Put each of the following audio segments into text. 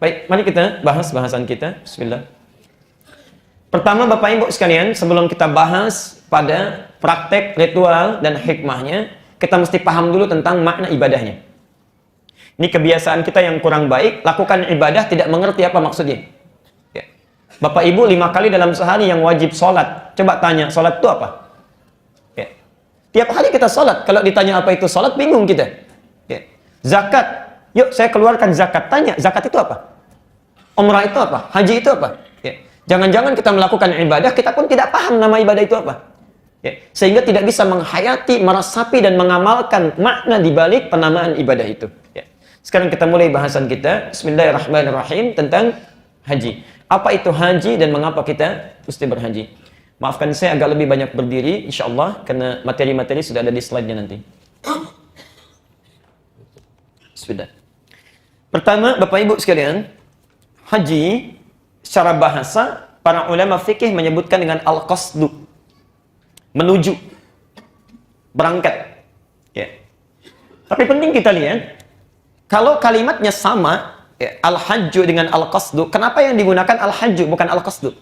Baik, mari kita bahas bahasan kita. Bismillah. Pertama, Bapak Ibu sekalian, sebelum kita bahas pada praktek, ritual, dan hikmahnya, kita mesti paham dulu tentang makna ibadahnya. Ini kebiasaan kita yang kurang baik, lakukan ibadah tidak mengerti apa maksudnya. Ya. Bapak Ibu 5 kali dalam sehari yang wajib sholat. Coba tanya, sholat itu apa? Ya. Tiap hari kita sholat, kalau ditanya apa itu sholat, bingung kita. Ya. Zakat, yuk saya keluarkan zakat. Tanya, zakat itu apa? Umrah itu apa? Haji itu apa? Ya. Jangan-jangan kita melakukan ibadah, kita pun tidak paham nama ibadah itu apa. Ya. Sehingga tidak bisa menghayati, meresapi, dan mengamalkan makna dibalik penamaan ibadah itu. Ya. Sekarang kita mulai bahasan kita. Bismillahirrahmanirrahim tentang haji. Apa itu haji dan mengapa kita mesti berhaji? Maafkan saya agak lebih banyak berdiri, insya Allah, karena materi-materi sudah ada di slide-nya nanti. Sudah. Pertama, Bapak Ibu sekalian, haji secara bahasa para ulama fikih menyebutkan dengan al-qasdu, menuju, berangkat. Ya. Tapi penting kita lihat, kalau kalimatnya sama, ya, al-hajju dengan al-qasdu, kenapa yang digunakan al-hajju bukan al-qasdu?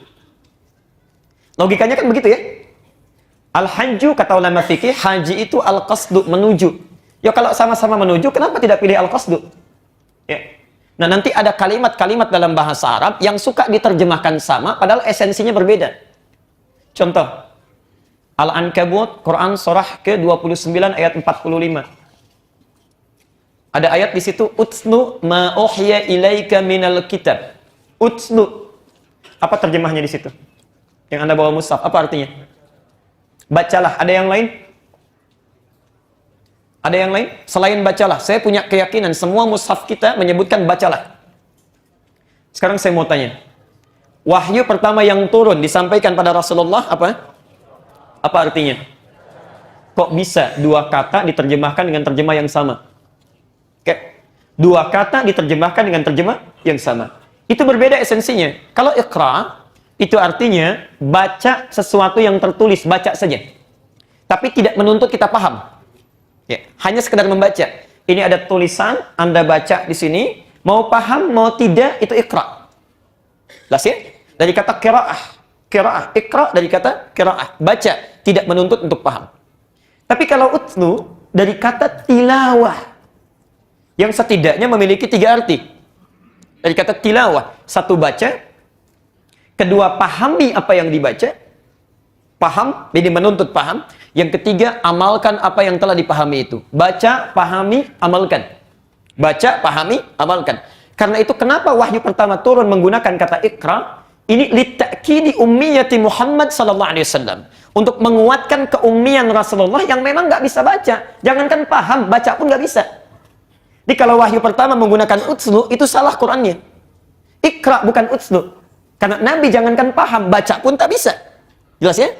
Logikanya kan begitu ya. Al-hajju kata ulama fikih, haji itu al-qasdu, menuju. Ya kalau sama-sama menuju, kenapa tidak pilih al-qasdu? Ya. Nah, nanti ada kalimat-kalimat dalam bahasa Arab yang suka diterjemahkan sama, padahal esensinya berbeda. Contoh, Al-Ankabut, Quran surah ke-29 ayat 45. Ada ayat di situ, Utsnu ma uhya ilaika minal kitab. Utsnu. Apa terjemahnya di situ? Yang Anda bawa mushaf, apa artinya? Bacalah. Ada yang lain? Ada yang lain? Selain bacalah. Saya punya keyakinan semua mushaf kita menyebutkan bacalah. Sekarang saya mau tanya. Wahyu pertama yang turun disampaikan pada Rasulullah apa? Apa artinya? Kok bisa dua kata diterjemahkan dengan terjemah yang sama? Oke. Dua kata diterjemahkan dengan terjemah yang sama. Itu berbeda esensinya. Kalau iqra, itu artinya baca sesuatu yang tertulis, baca saja. Tapi tidak menuntut kita paham. Ya, hanya sekedar membaca. Ini ada tulisan, Anda baca di sini, mau paham, mau tidak, itu iqra. Jelas ya? Dari kata qiraah. Qiraah, iqra dari kata qiraah, baca, tidak menuntut untuk paham. Tapi kalau utlu dari kata tilawah, yang setidaknya memiliki 3 arti. Dari kata tilawah, 1 baca, 2 pahami apa yang dibaca, paham, jadi menuntut paham. Yang ketiga, amalkan apa yang telah dipahami itu. Baca, pahami, amalkan. Baca, pahami, amalkan. Karena itu kenapa wahyu pertama turun menggunakan kata ikra? Ini litakidi ummiyati Muhammad sallallahu alaihi wasallam. Untuk menguatkan keummian Rasulullah yang memang nggak bisa baca. Jangankan paham, baca pun nggak bisa. Jadi kalau wahyu pertama menggunakan utslu, itu salah Qur'annya. Ikra bukan utslu. Karena Nabi jangankan paham, baca pun tak bisa. Jelas ya?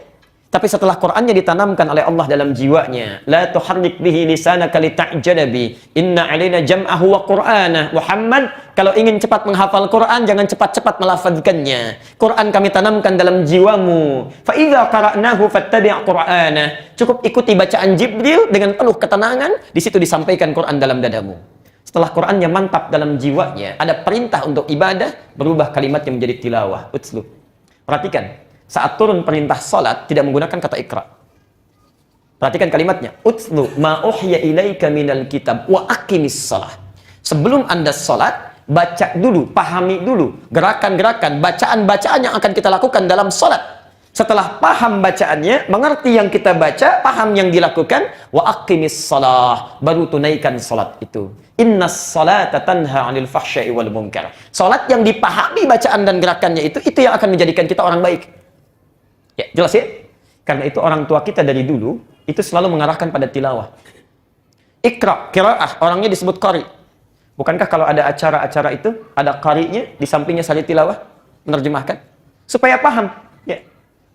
Tapi setelah Qur'annya ditanamkan oleh Allah dalam jiwanya, la tuharrik bihi lisanaka lita'jala bi, inna 'alaina jam'ahu wa qur'ana. Muhammad, kalau ingin cepat menghafal Qur'an, jangan cepat-cepat melafazkannya. Qur'an kami tanamkan dalam jiwamu. Fa idza qara'nahu fattabi' qur'ana. Cukup ikuti bacaan Jibril dengan penuh ketenangan, di situ disampaikan Qur'an dalam dadamu. Setelah Qur'annya mantap dalam jiwanya, ada perintah untuk ibadah, berubah kalimatnya menjadi tilawah, utslu. Perhatikan. Saat turun perintah salat tidak menggunakan kata ikra. Perhatikan kalimatnya, utslu ma uhya ilaika minal kitab wa aqimis shalah. Sebelum Anda salat, baca dulu, pahami dulu gerakan-gerakan, bacaan-bacaan yang akan kita lakukan dalam salat. Setelah paham bacaannya, mengerti yang kita baca, paham yang dilakukan, wa aqimis shalah, baru tunaikan salat itu. Innas salata tanha 'anil fahsya'i wal munkar. Salat yang dipahami bacaan dan gerakannya itu yang akan menjadikan kita orang baik. Ya, jelas ya? Karena itu orang tua kita dari dulu itu selalu mengarahkan pada tilawah. Ikra, qiraah, orangnya disebut qari. Bukankah kalau ada acara-acara itu ada qarinya di sampingnya sari tilawah menerjemahkan supaya paham, ya.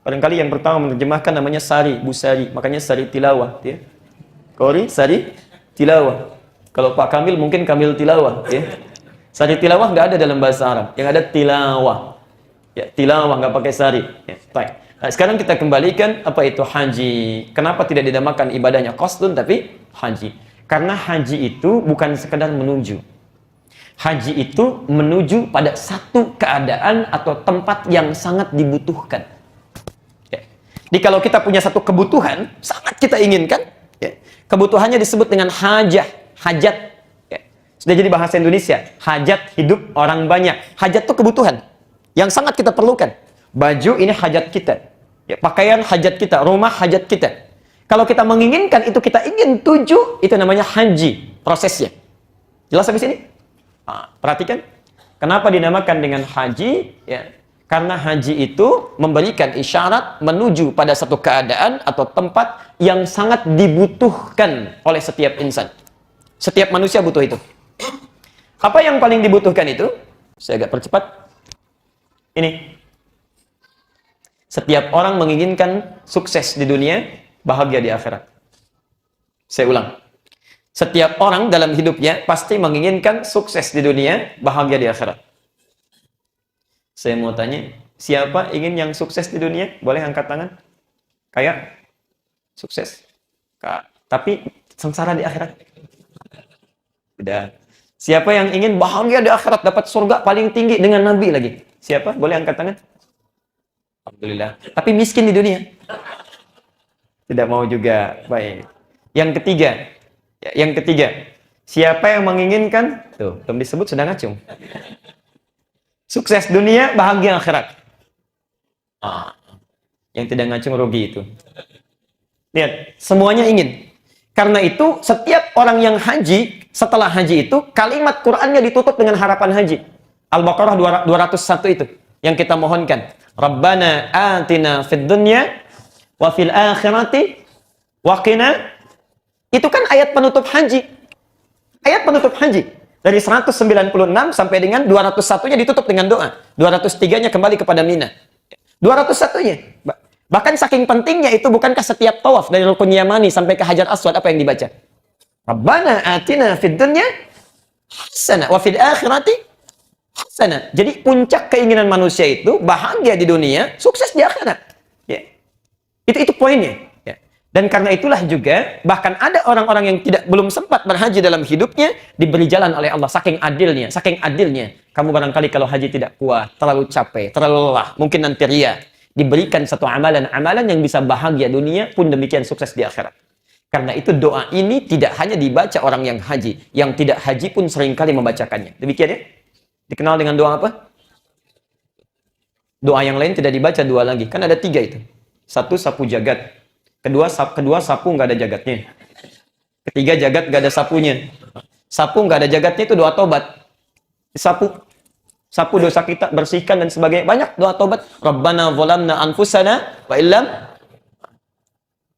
Barangkali yang pertama menerjemahkan namanya Sari, Busari, makanya Sari tilawah, ya. Qari, Sari tilawah. Kalau Pak Kamil mungkin Kamil tilawah, ya. Sari tilawah nggak ada dalam bahasa Arab, yang ada tilawah. Ya, tilawah nggak pakai sari. Ya, baik. Nah, sekarang kita kembalikan apa itu haji. Kenapa tidak dinamakan ibadahnya qasdun tapi haji? Karena haji itu bukan sekedar menuju. Haji itu menuju pada satu keadaan atau tempat yang sangat dibutuhkan. Ya. Jadi kalau kita punya satu kebutuhan, sangat kita inginkan, ya, kebutuhannya disebut dengan hajah, hajat. Ya. Sudah jadi bahasa Indonesia, hajat hidup orang banyak. Hajat itu kebutuhan yang sangat kita perlukan. Baju ini hajat kita, ya, pakaian hajat kita, rumah hajat kita. Kalau kita menginginkan itu, kita ingin tuju, itu namanya haji, prosesnya. Jelas sampai sini? Nah, perhatikan, kenapa dinamakan dengan haji? Ya, karena haji itu memberikan isyarat menuju pada satu keadaan atau tempat yang sangat dibutuhkan oleh setiap insan. Setiap manusia butuh itu. Apa yang paling dibutuhkan itu? Saya agak percepat. Ini. Setiap orang menginginkan sukses di dunia, bahagia di akhirat. Saya ulang. Setiap orang dalam hidupnya pasti menginginkan sukses di dunia, bahagia di akhirat. Saya mau tanya, siapa ingin yang sukses di dunia? Boleh angkat tangan? Kayak sukses. Tapi sengsara di akhirat. Udah. Siapa yang ingin bahagia di akhirat, dapat surga paling tinggi dengan Nabi lagi? Siapa? Boleh angkat tangan? Alhamdulillah. Tapi miskin di dunia. Tidak mau juga. Baik. Yang ketiga, siapa yang menginginkan, tuh, belum disebut sudah ngacung. Sukses dunia, bahagia akhirat. Yang tidak ngacung rugi itu. Lihat, semuanya ingin. Karena itu, setiap orang yang haji, setelah haji itu, kalimat Qur'annya ditutup dengan harapan haji. Al-Baqarah 201 itu, yang kita mohonkan. Rabbana atina fid dunya, wa fil akhirati, wa qina. Itu kan ayat penutup haji. Ayat penutup haji. Dari 196 sampai dengan 201-nya ditutup dengan doa. 203-nya kembali kepada Mina. 201-nya. Bahkan saking pentingnya itu, bukankah setiap tawaf dari Rukun Yamani sampai ke Hajar Aswad apa yang dibaca? Rabbana atina fid dunya hasanah wa fil akhirati hasanah. Jadi puncak keinginan manusia itu bahagia di dunia, sukses di akhirat. Ya. Itu poinnya. Dan karena itulah juga, bahkan ada orang-orang yang belum sempat berhaji dalam hidupnya, diberi jalan oleh Allah, saking adilnya. Kamu barangkali kalau haji tidak kuat, terlalu capek, terlalu lelah, mungkin nanti ria, diberikan satu amalan yang bisa bahagia dunia, pun demikian sukses di akhirat. Karena itu doa ini tidak hanya dibaca orang yang haji, yang tidak haji pun seringkali membacakannya. Demikian ya? Dikenal dengan doa apa? Doa yang lain tidak dibaca dua lagi, kan ada 3 itu. 1, sapu jagat. Kedua sapu nggak ada jagatnya. Ketiga, jagat nggak ada sapunya. Sapu nggak ada jagatnya, itu doa tobat. Sapu dosa kita, bersihkan dan sebagainya. Banyak doa tobat. Rabbana zalamna anfusana wa illam.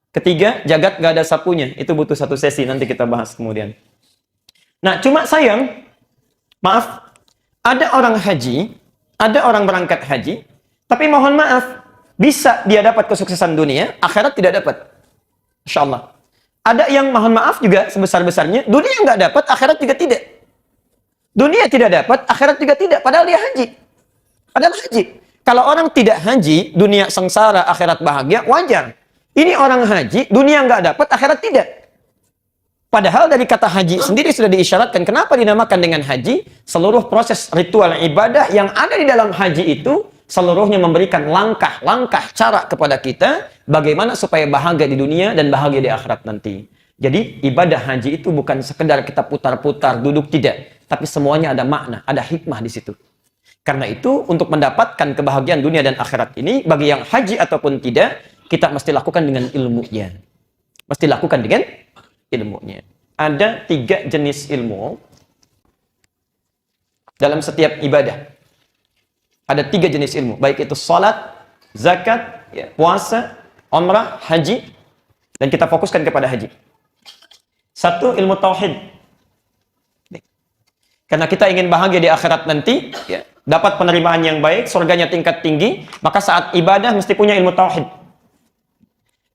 Ketiga, jagat nggak ada sapunya. Itu butuh satu sesi, nanti kita bahas kemudian. Nah, cuma sayang, maaf, ada orang haji, ada orang berangkat haji, tapi mohon maaf, bisa dia dapat kesuksesan dunia, akhirat tidak dapat. Insya Allah. Ada yang mohon maaf juga sebesar-besarnya, dunia nggak dapat, akhirat juga tidak. Dunia tidak dapat, akhirat juga tidak. Padahal dia haji. Padahal haji. Kalau orang tidak haji, dunia sengsara, akhirat bahagia, wajar. Ini orang haji, dunia nggak dapat, akhirat tidak. Padahal dari kata haji sendiri sudah diisyaratkan. Kenapa dinamakan dengan haji? Seluruh proses ritual ibadah yang ada di dalam haji itu, seluruhnya memberikan langkah-langkah cara kepada kita bagaimana supaya bahagia di dunia dan bahagia di akhirat nanti. Jadi ibadah haji itu bukan sekedar kita putar-putar, duduk, tidak. Tapi semuanya ada makna, ada hikmah di situ. Karena itu untuk mendapatkan kebahagiaan dunia dan akhirat ini, bagi yang haji ataupun tidak, kita mesti lakukan dengan ilmunya. Mesti lakukan dengan ilmunya. Ada 3 jenis ilmu dalam setiap ibadah. Ada 3 jenis ilmu, baik itu salat, zakat, ya, puasa, umrah, haji, dan kita fokuskan kepada haji. 1, ilmu tauhid. Karena kita ingin bahagia di akhirat nanti, ya, dapat penerimaan yang baik, surganya tingkat tinggi, maka saat ibadah mesti punya ilmu tauhid.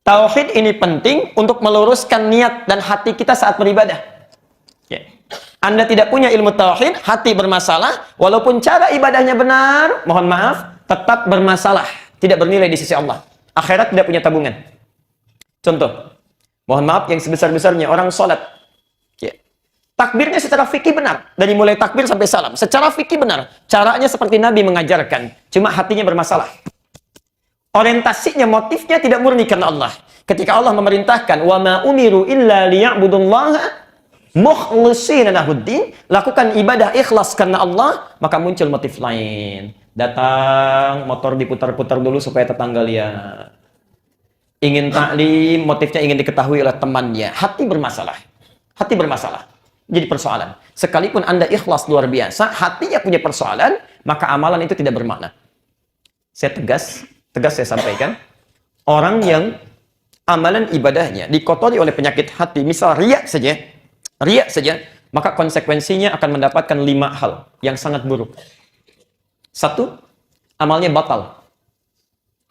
Tauhid ini penting untuk meluruskan niat dan hati kita saat beribadah. Ya. Anda tidak punya ilmu tauhid, hati bermasalah, walaupun cara ibadahnya benar, mohon maaf, tetap bermasalah, tidak bernilai di sisi Allah. Akhirat tidak punya tabungan. Contoh, mohon maaf yang sebesar-besarnya orang sholat. Ya. Takbirnya secara fikih benar. Dari mulai takbir sampai salam. Secara fikih benar. Caranya seperti Nabi mengajarkan. Cuma hatinya bermasalah. Orientasinya, motifnya tidak murni karena Allah. Ketika Allah memerintahkan, wa ma umiru illa liya'budullaha mukhlishina lahuddin, lakukan ibadah ikhlas karena Allah, maka muncul motif lain. Datang, motor diputar-putar dulu supaya tetangga lihat. Ingin taklim, motifnya ingin diketahui oleh temannya. Hati bermasalah. Hati bermasalah. Jadi persoalan. Sekalipun Anda ikhlas luar biasa, hatinya punya persoalan, maka amalan itu tidak bermakna. Saya tegas saya sampaikan, orang yang amalan ibadahnya dikotori oleh penyakit hati, misal riya saja, maka konsekuensinya akan mendapatkan 5 hal yang sangat buruk. 1, amalnya batal.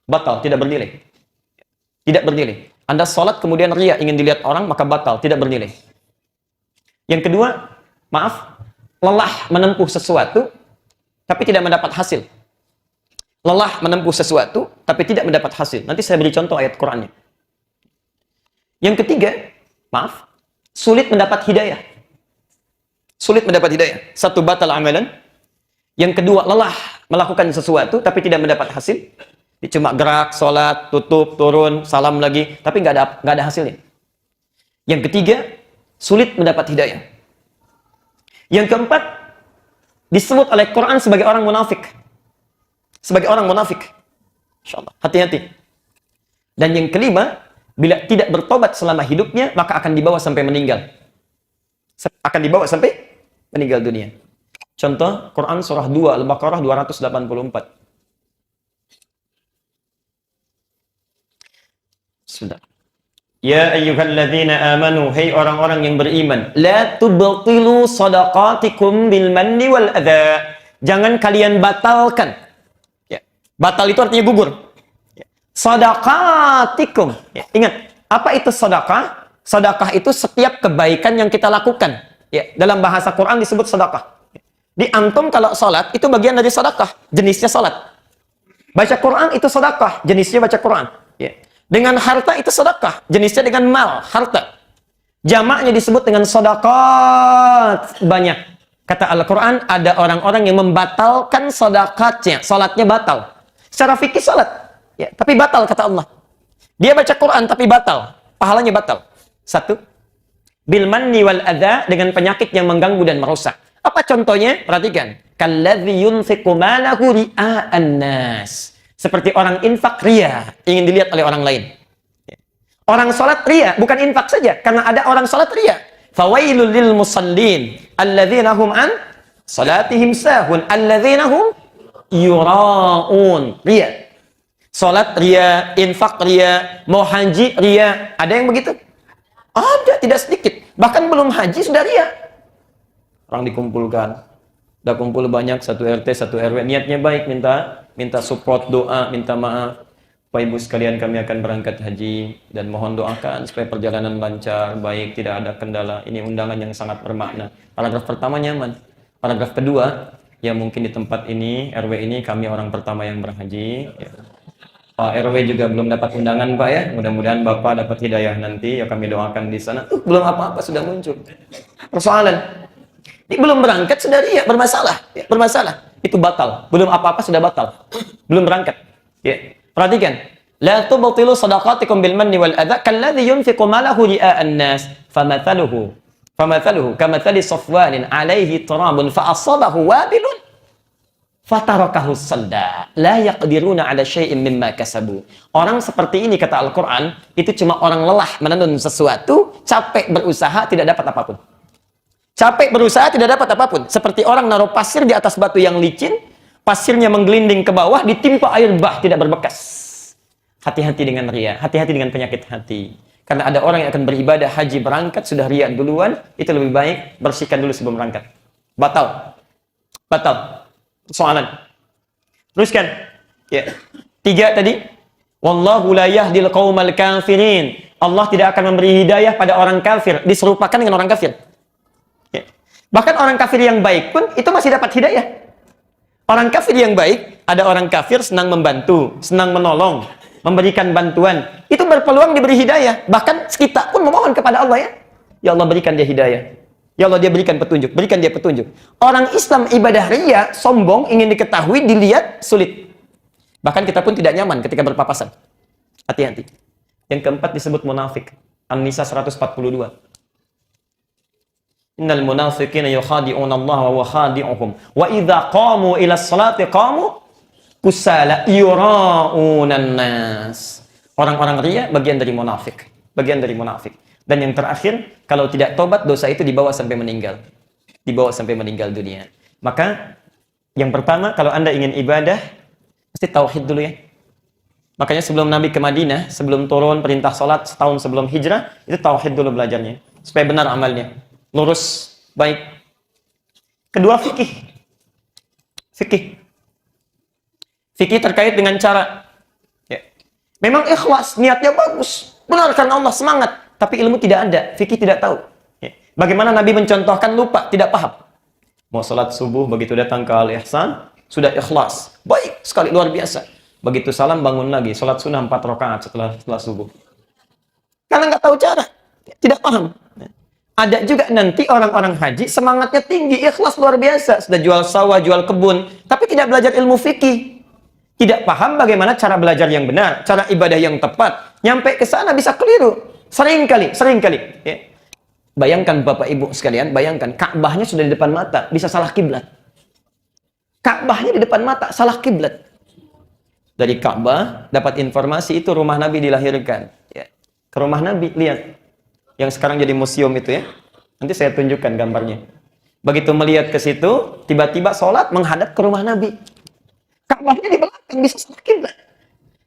Batal, tidak bernilai. Tidak bernilai. Anda sholat kemudian riya, ingin dilihat orang, maka batal, tidak bernilai. Yang kedua, lelah menempuh sesuatu, tapi tidak mendapat hasil. Lelah menempuh sesuatu, tapi tidak mendapat hasil. Nanti saya beri contoh ayat Qur'annya. Yang ketiga, sulit mendapat hidayah. Sulit mendapat hidayah. 1, batal amalan. Yang kedua, lelah melakukan sesuatu, tapi tidak mendapat hasil. Cuma gerak, sholat, tutup, turun, salam lagi, tapi nggak ada hasilnya. Yang ketiga, sulit mendapat hidayah. Yang keempat, disebut oleh Quran sebagai orang munafik. Sebagai orang munafik. Insyaallah, hati-hati. Dan yang kelima, bila tidak bertobat selama hidupnya, maka akan dibawa sampai meninggal. Akan dibawa sampai meninggal dunia. Contoh, Quran surah 2, Al-Baqarah 284. Sudah. Ya ayyuhalladzina amanu, hai orang-orang yang beriman, la tubtilu shadaqatikum bil manni wal adza. Jangan kalian batalkan. Ya. Batal itu artinya gugur. Ya. Shadaqatikum. Ya. Ingat, apa itu sedekah? Sedekah itu setiap kebaikan yang kita lakukan. Ya. Dalam bahasa Quran disebut sedekah. Ya. Di antum kalau salat itu bagian dari sedekah, jenisnya salat. Baca Quran itu sedekah, jenisnya baca Quran. Ya. Dengan harta itu sedekah, jenisnya dengan mal, harta. Jamaknya disebut dengan sedekah banyak. Kata Al-Quran, ada orang-orang yang membatalkan sedekahnya, salatnya batal. Secara fikih salat, ya, tapi batal kata Allah. Dia baca Quran tapi batal, pahalanya batal. 1, bil manni wal adza, dengan penyakit yang mengganggu dan merusak. Apa contohnya? Perhatikan. Kalladzi yunfiqu malahu ria'an nas. Seperti orang infak riya, ingin dilihat oleh orang lain. Orang sholat riya, bukan infak saja, karena ada orang sholat riya. Fawailul lil musallin, alladzina hum an salatihim sahun, alladzina hum yura'un. Riya. Sholat riya, infak riya, mau haji riya. Ada yang begitu? Ada, tidak sedikit. Bahkan belum haji sudah riya. Orang dikumpulkan. Udah kumpul banyak, satu RT, satu RW, niatnya baik, minta support, doa, minta maaf. Bapak Ibu sekalian, kami akan berangkat haji dan mohon doakan supaya perjalanan lancar, baik, tidak ada kendala. Ini undangan yang sangat bermakna. Paragraf pertama nyaman. Paragraf kedua, ya mungkin di tempat ini, RW ini kami orang pertama yang berhaji. Ya. Pak RW juga belum dapat undangan Pak ya. Mudah-mudahan Bapak dapat hidayah nanti. Ya kami doakan di sana. Belum apa-apa sudah muncul persoalan. Ini belum berangkat sudah riya, bermasalah. Ya, bermasalah. Itu batal. Belum apa-apa sudah batal. Belum berangkat. Ya. Perhatikan. La tubtilu shadaqatikum bil manni wal adza kalladzi yunfiqu malahu ria'an nas famathaluhu kamathali safwanin 'alaihi turabun fa asabahu wabilun fatarakahu salda la yaqdiruna 'ala syai'in mimma kasabu. Orang seperti ini kata Al-Qur'an itu cuma orang lelah menenun sesuatu, capek berusaha tidak dapat apapun. Capek berusaha tidak dapat apapun. Seperti orang naruh pasir di atas batu yang licin, pasirnya menggelinding ke bawah, ditimpa air bah, tidak berbekas. Hati-hati dengan riya, hati-hati dengan penyakit hati. Karena ada orang yang akan beribadah haji berangkat, sudah riya duluan, itu lebih baik bersihkan dulu sebelum berangkat. Batal. Batal. Soalan. Teruskan. Ya. 3 tadi. Wallahu la yahdil qaumal kafirin. Allah tidak akan memberi hidayah pada orang kafir. Diserupakan dengan orang kafir. Bahkan orang kafir yang baik pun itu masih dapat hidayah. Orang kafir yang baik, ada orang kafir senang membantu, senang menolong, memberikan bantuan. Itu berpeluang diberi hidayah. Bahkan kita pun memohon kepada Allah ya. Ya Allah berikan dia hidayah. Ya Allah, dia berikan petunjuk, berikan dia petunjuk. Orang Islam ibadah riya, sombong, ingin diketahui, dilihat, sulit. Bahkan kita pun tidak nyaman ketika berpapasan. Hati-hati. Yang keempat disebut munafik. An-Nisa 142. Innal munafiqina yukhadi'una Allah wa huwa khadi'uhum. Wa idza qamu ila sholati qamu kusala yura'unan nas. Orang-orang riya bagian dari munafik. Bagian dari munafik. Dan yang terakhir, kalau tidak tobat, dosa itu dibawa sampai meninggal. Dibawa sampai meninggal dunia. Maka, yang pertama, kalau Anda ingin ibadah, mesti tauhid dulu ya. Makanya sebelum Nabi ke Madinah, sebelum turun perintah sholat, setahun sebelum hijrah, itu tauhid dulu belajarnya. Supaya benar amalnya. Lurus, baik. Kedua, fikih. Fikih. Fikih terkait dengan cara. Ya. Memang ikhlas, niatnya bagus. Benar karena Allah, semangat. Tapi ilmu tidak ada, fikih tidak tahu. Bagaimana Nabi mencontohkan lupa, tidak paham. Mau sholat subuh, begitu datang ke Al-Ihsan, sudah ikhlas. Baik sekali, luar biasa. Begitu salam, bangun lagi. Sholat sunnah 4 rakaat setelah subuh. Karena nggak tahu cara, tidak paham. Ada juga nanti orang-orang haji, semangatnya tinggi, ikhlas luar biasa. Sudah jual sawah, jual kebun, tapi tidak belajar ilmu fikih. Tidak paham bagaimana cara belajar yang benar, cara ibadah yang tepat. Nyampe ke sana bisa keliru. Sering kali. Ya. Bayangkan Bapak Ibu sekalian, bayangkan Ka'bahnya sudah di depan mata, bisa salah kiblat. Ka'bahnya di depan mata, salah kiblat. Dari Ka'bah dapat informasi itu rumah Nabi dilahirkan. Ya. Ke rumah Nabi, lihat. Yang sekarang jadi museum itu ya. Nanti saya tunjukkan gambarnya. Begitu melihat ke situ, tiba-tiba sholat menghadap ke rumah Nabi. Ka'bahnya di belakang, bisa salah kiblat.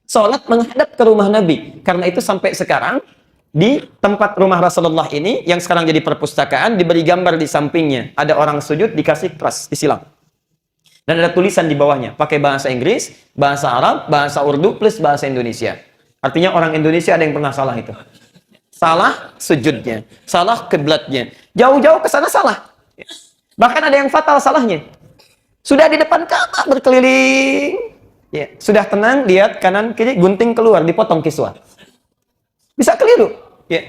Sholat menghadap ke rumah Nabi. Karena itu sampai sekarang, di tempat rumah Rasulullah ini, yang sekarang jadi perpustakaan, diberi gambar di sampingnya. Ada orang sujud, dikasih keras, disilang. Dan ada tulisan di bawahnya, pakai bahasa Inggris, bahasa Arab, bahasa Urdu, plus bahasa Indonesia. Artinya orang Indonesia ada yang pernah salah itu. Salah sujudnya, salah kiblatnya. Jauh-jauh ke sana salah. Bahkan ada yang fatal salahnya. Sudah di depan Ka'bah berkeliling. Ya. Sudah tenang, lihat kanan, kiri, gunting keluar, dipotong kiswah. Bisa keliru. Ya.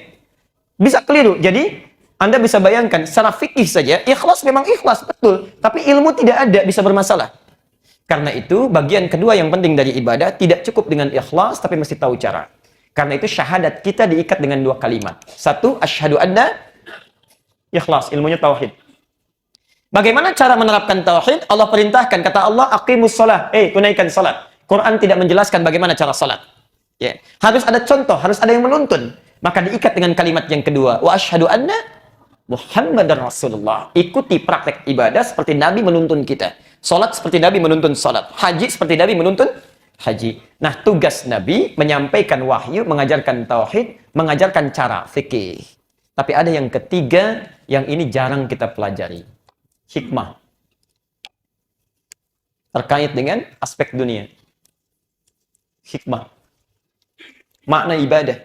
Bisa keliru. Jadi, Anda bisa bayangkan, secara fikih saja, ikhlas memang ikhlas, betul. Tapi ilmu tidak ada, bisa bermasalah. Karena itu, bagian kedua yang penting dari ibadah, tidak cukup dengan ikhlas, tapi mesti tahu cara. Karena itu, syahadat kita diikat dengan 2 kalimat. 1, asyhadu anna, ikhlas, ilmunya tauhid. Bagaimana cara menerapkan tauhid? Allah perintahkan, kata Allah, aqimus shalah, tunaikan salat. Quran tidak menjelaskan bagaimana cara salat. Ya. Harus ada contoh, harus ada yang menuntun. Maka diikat dengan kalimat yang kedua, wa asyhadu anna Muhammadar Rasulullah. Ikuti praktek ibadah seperti Nabi menuntun kita. Salat seperti Nabi menuntun salat. Haji seperti Nabi menuntun haji. Nah, tugas Nabi menyampaikan wahyu, mengajarkan tauhid, mengajarkan cara fikih. Tapi ada yang ketiga, yang ini jarang kita pelajari. Hikmah. Terkait dengan aspek dunia. Hikmah. Makna ibadah.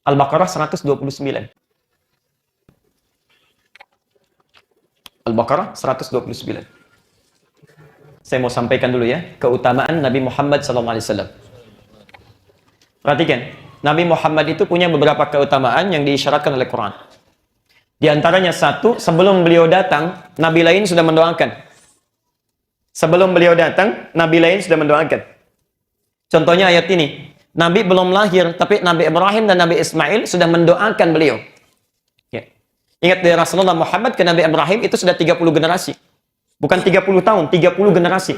Al-Baqarah 129. Al-Baqarah 129. Saya mau sampaikan dulu ya, keutamaan Nabi Muhammad SAW. Perhatikan, Nabi Muhammad itu punya beberapa keutamaan yang diisyaratkan oleh Quran. Di antaranya satu, sebelum beliau datang, Nabi lain sudah mendoakan. Sebelum beliau datang, Nabi lain sudah mendoakan. Contohnya ayat ini, Nabi belum lahir, tapi Nabi Ibrahim dan Nabi Ismail sudah mendoakan beliau. Ya. Ingat dari Rasulullah Muhammad ke Nabi Ibrahim itu sudah 30 generasi. Bukan 30 tahun, 30 generasi.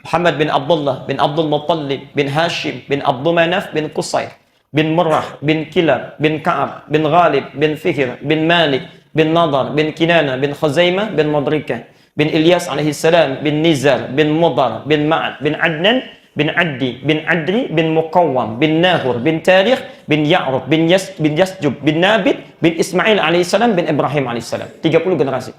Muhammad bin Abdullah, bin Abdul Muttalib, bin Hashim, bin Abdul Manaf, bin Qusay, bin Murrah, bin Kilab, bin Ka'ab, bin Ghalib, bin Fihr, bin Malik, bin Nadar, bin Kinana, bin Khuzaimah, bin Mudrikah, bin Ilyas alaihissalam, bin Nizar, bin Mudar, bin Ma'ad, bin Adnan, bin Addi, bin Adri, bin Muqawwam, bin Nahur, bin Tarikh, bin Ya'rub, bin Yasjub, bin Nabit, bin Ismail alaihissalam, bin Ibrahim alaihissalam. 30 generasi.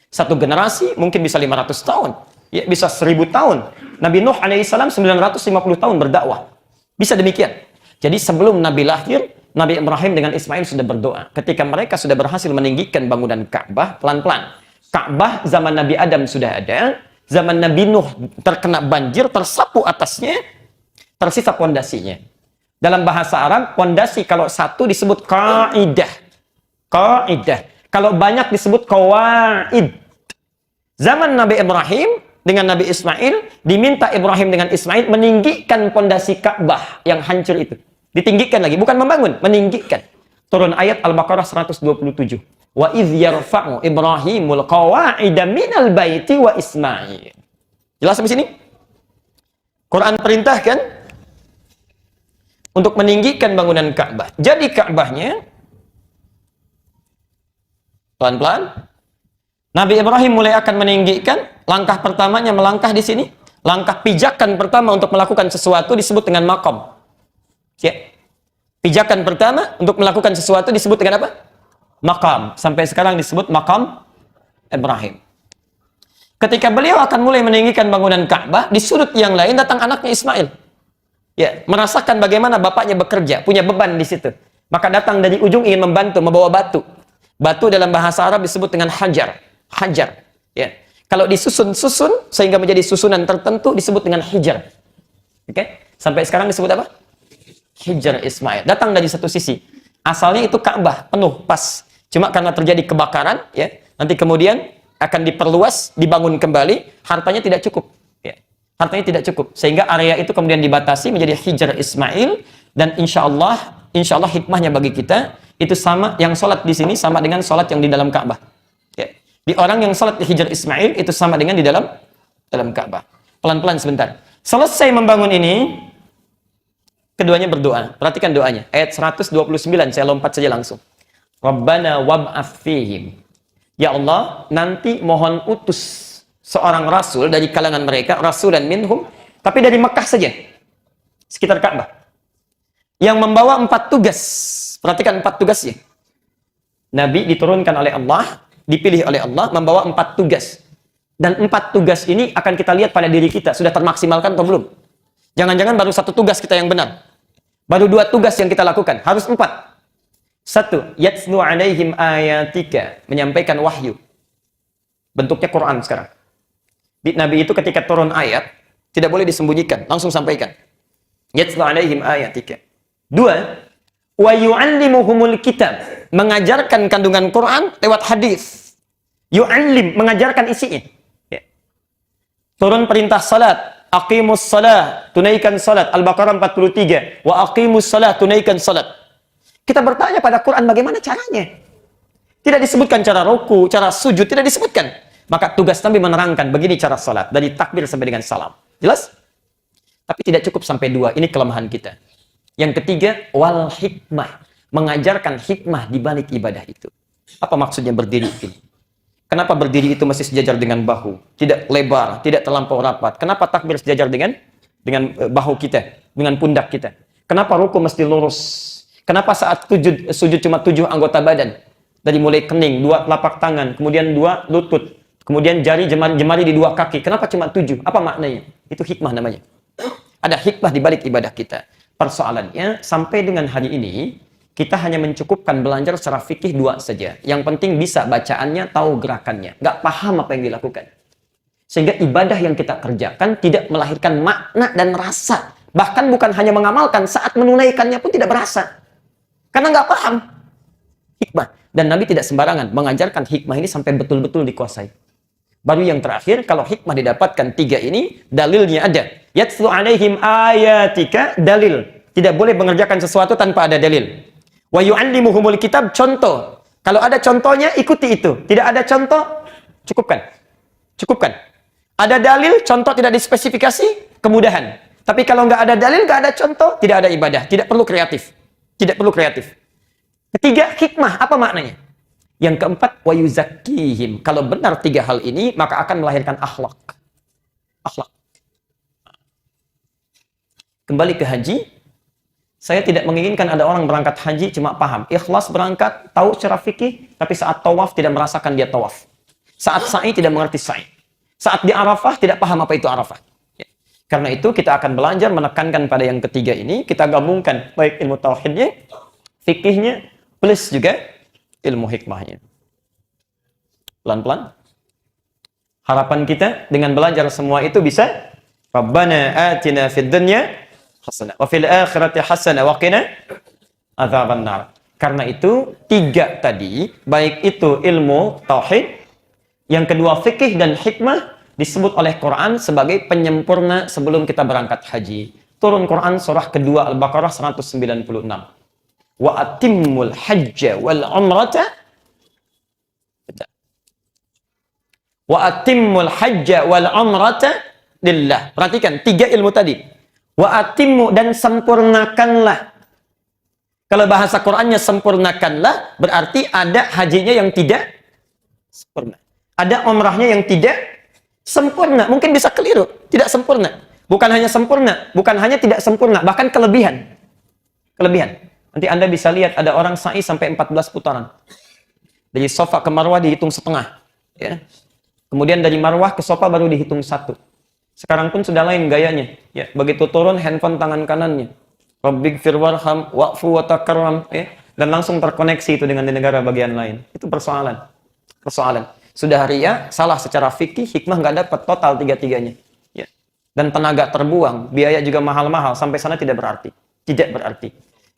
Satu generasi mungkin bisa 500 tahun. Ya, bisa 1000 tahun. Nabi Nuh alaihissalam 950 tahun berdakwah. Bisa demikian. Jadi sebelum Nabi lahir, Nabi Ibrahim dengan Ismail sudah berdoa. Ketika mereka sudah berhasil meninggikan bangunan Ka'bah, pelan-pelan. Ka'bah zaman Nabi Adam sudah ada. Zaman Nabi Nuh terkena banjir, tersapu atasnya, tersisa pondasinya. Dalam bahasa Arab, pondasi kalau satu disebut kaidah. Qaidah. Kalau banyak disebut qawaid. Zaman Nabi Ibrahim dengan Nabi Ismail, diminta Ibrahim dengan Ismail meninggikan pondasi Ka'bah yang hancur itu. Ditinggikan lagi, bukan membangun, meninggikan. Turun ayat Al-Baqarah 127. Wa idh yarfa'u Ibrahimul qawa'ida minal baiti wa Ismail. Jelas sampai sini? Quran perintahkan untuk meninggikan bangunan Ka'bah. Jadi Ka'bahnya pelan-pelan Nabi Ibrahim mulai akan meninggikan. Langkah pertamanya melangkah di sini. Langkah pijakan pertama untuk melakukan sesuatu disebut dengan maqam. Ya. Pijakan pertama untuk melakukan sesuatu disebut dengan apa? Maqam. Sampai sekarang disebut maqam Ibrahim. Ketika beliau akan mulai meninggikan bangunan Ka'bah, di sudut yang lain datang anaknya Ismail. Ya, merasakan bagaimana bapaknya bekerja, punya beban di situ. Maka datang dari ujung ingin membantu, membawa batu. Batu dalam bahasa Arab disebut dengan hajar. Hajar. Ya. Kalau disusun-susun sehingga menjadi susunan tertentu disebut dengan hijar. Oke? Sampai sekarang disebut apa? Hijar Ismail. Datang dari satu sisi. Asalnya itu Ka'bah penuh, pas. Cuma karena terjadi kebakaran, ya, nanti kemudian akan diperluas, dibangun kembali, hartanya tidak cukup. Ya. Hartanya tidak cukup. Sehingga area itu kemudian dibatasi menjadi hijar Ismail. Dan insya Allah hikmahnya bagi kita, itu sama, yang sholat di sini sama dengan sholat yang di dalam Ka'bah. Ya. Di orang yang sholat di hijar Ismail, itu sama dengan di dalam Ka'bah. Pelan-pelan sebentar. Selesai membangun ini, keduanya berdoa. Perhatikan doanya. Ayat 129, saya lompat saja langsung. Rabbana wab'ath fihim. Ya Allah, nanti mohon utus seorang rasul dari kalangan mereka, rasulan minhum, tapi dari Mekah saja, sekitar Ka'bah, yang membawa 4 tugas. Perhatikan 4 tugasnya. Nabi diturunkan oleh Allah, dipilih oleh Allah, membawa 4 tugas. Dan 4 tugas ini akan kita lihat pada diri kita, sudah termaksimalkan atau belum. Jangan-jangan baru 1 tugas kita yang benar. Baru 2 tugas yang kita lakukan, harus 4. 1, yatslu alaihim ayatika, menyampaikan wahyu. Bentuknya Quran sekarang. Nabi itu ketika turun ayat, tidak boleh disembunyikan, langsung sampaikan. Yatslu alaihim ayatika. 2, wa yu'allimuhumul kitab, mengajarkan kandungan Quran lewat hadis. Yu'allim, mengajarkan isinya. Ya. Turun perintah salat, aqimus salat, tunaikan salat, Al-Baqarah 43, wa aqimus salat, tunaikan salat. Kita bertanya pada Quran bagaimana caranya. Tidak disebutkan cara ruku, cara sujud, tidak disebutkan. Maka tugas Nabi menerangkan begini cara salat, dari takbir sampai dengan salam. Jelas? Tapi tidak cukup sampai 2, ini kelemahan kita. Yang ketiga, wal hikmah, mengajarkan hikmah di balik ibadah itu. Apa maksudnya berdiri ini? Kenapa berdiri itu masih sejajar dengan bahu, tidak lebar, tidak terlampau rapat? Kenapa takbir sejajar dengan bahu kita, dengan pundak kita? Kenapa ruku mesti lurus? Kenapa saat sujud cuma 7 anggota badan? Dari mulai kening, 2 telapak tangan, kemudian 2 lutut, kemudian jemari di 2 kaki. Kenapa cuma 7? Apa maknanya? Itu hikmah namanya. Ada hikmah di balik ibadah kita. Persoalannya, sampai dengan hari ini, kita hanya mencukupkan belajar secara fikih 2 saja. Yang penting bisa bacaannya, tahu gerakannya. Nggak paham apa yang dilakukan. Sehingga ibadah yang kita kerjakan tidak melahirkan makna dan rasa. Bahkan bukan hanya mengamalkan, saat menunaikannya pun tidak berasa. Karena nggak paham hikmah. Dan Nabi tidak sembarangan mengajarkan hikmah ini sampai betul-betul dikuasai. Baru yang terakhir, kalau hikmah didapatkan 3 ini, dalilnya ada. Yatslu alaihim ayatika, dalil. Tidak boleh mengerjakan sesuatu tanpa ada dalil. Wa yu'allimuhumul kitab, contoh. Kalau ada contohnya, ikuti itu. Tidak ada contoh, cukupkan. Cukupkan. Ada dalil, contoh tidak dispesifikasi, kemudahan. Tapi kalau nggak ada dalil, nggak ada contoh, tidak ada ibadah. Tidak perlu kreatif. Tidak perlu kreatif. Ketiga, hikmah. Apa maknanya? Yang keempat, wa yuzakkihim. Kalau benar 3 hal ini, maka akan melahirkan akhlak. Akhlak. Kembali ke haji, saya tidak menginginkan ada orang berangkat haji cuma paham. Ikhlas berangkat, tahu secara fikih, tapi saat tawaf tidak merasakan dia tawaf. Saat sa'i tidak mengerti sa'i. Saat di Arafah tidak paham apa itu Arafah. Karena itu kita akan belajar menekankan pada yang ketiga ini, kita gabungkan baik ilmu tauhidnya, fikihnya, plus juga ilmu hikmahnya. Pelan-pelan. Harapan kita dengan belajar semua itu bisa Rabbana atina fid dunya hasanah wa fil akhirati hasanah wa qina adzabannar. Karena itu, 3 tadi, baik itu ilmu tauhid, yang kedua fikih dan hikmah, disebut oleh Quran sebagai penyempurna sebelum kita berangkat haji. Turun Quran surah kedua Al-Baqarah 196. Wa atimmul hajja wal umrata wa atimmul hajja wal umrata lillah. Perhatikan 3 ilmu tadi. Wa atimmu, dan sempurnakanlah. Kalau bahasa Qur'annya sempurnakanlah, berarti ada hajinya yang tidak sempurna. Ada umrahnya yang tidak sempurna. Mungkin bisa keliru, tidak sempurna. Bukan hanya sempurna, bukan hanya tidak sempurna, bahkan kelebihan. Kelebihan. Nanti Anda bisa lihat ada orang sa'i sampai 14 putaran. Dari Safa ke Marwah dihitung setengah. Ya. Kemudian dari Marwah ke Safa baru dihitung 1. Sekarang pun sudah lain gayanya. Ya. Begitu turun, handphone tangan kanannya. Rabbighfir warham wa'fu wa takarram. Ya. Dan langsung terkoneksi itu dengan di negara bagian lain. Itu persoalan. Sudah ria, salah secara fikih, hikmah nggak dapat total 3-3-nya. Ya. Dan tenaga terbuang, biaya juga mahal-mahal, sampai sana tidak berarti. Tidak berarti.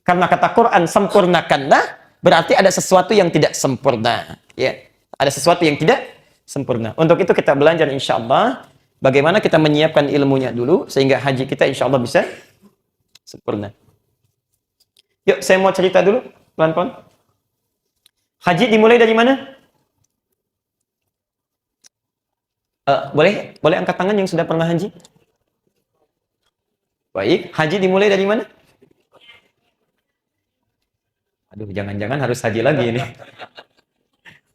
Karena kata Quran sempurnakanlah, berarti ada sesuatu yang tidak sempurna. Ya. Ada sesuatu yang tidak sempurna. Untuk itu kita belajar insya Allah, bagaimana kita menyiapkan ilmunya dulu, sehingga haji kita insya Allah bisa sempurna. Yuk, saya mau cerita dulu, pelan-pelan. Haji dimulai dari mana? Boleh angkat tangan yang sudah pernah haji? Baik, haji dimulai dari mana? Aduh, jangan-jangan harus haji lagi ini.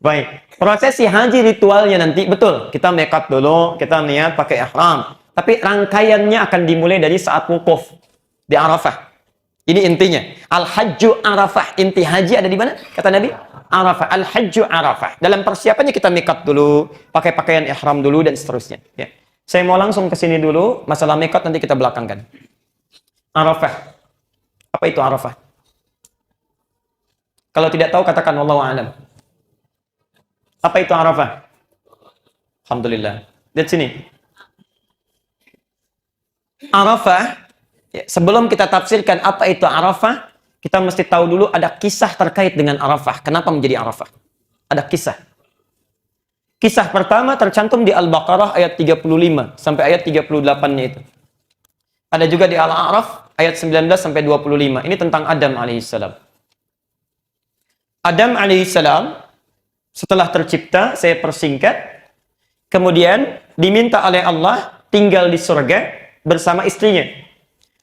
Baik, prosesi haji ritualnya nanti, betul, kita makeup dulu, kita niat pakai ihram. Tapi rangkaiannya akan dimulai dari saat wukuf di Arafah. Ini intinya. Al-Hajju Arafah. Inti haji ada di mana? Kata Nabi, Arafah. Al-Hajju Arafah. Dalam persiapannya kita makeup dulu, pakai pakaian ihram dulu, dan seterusnya. Ya. Saya mau langsung ke sini dulu, masalah makeup nanti kita belakangkan. Arafah. Apa itu Arafah? Kalau tidak tahu, katakan wallahu a'lam. Apa itu Arafah? Alhamdulillah. Lihat sini. Arafah, ya, sebelum kita tafsirkan apa itu Arafah, kita mesti tahu dulu ada kisah terkait dengan Arafah. Kenapa menjadi Arafah? Ada kisah. Kisah pertama tercantum di Al-Baqarah ayat 35 sampai ayat 38-nya itu. Ada juga di Al-A'raf ayat 19 sampai 25. Ini tentang Adam alaihissalam. Adam alaihissalam setelah tercipta, saya persingkat, kemudian diminta oleh Allah tinggal di surga bersama istrinya.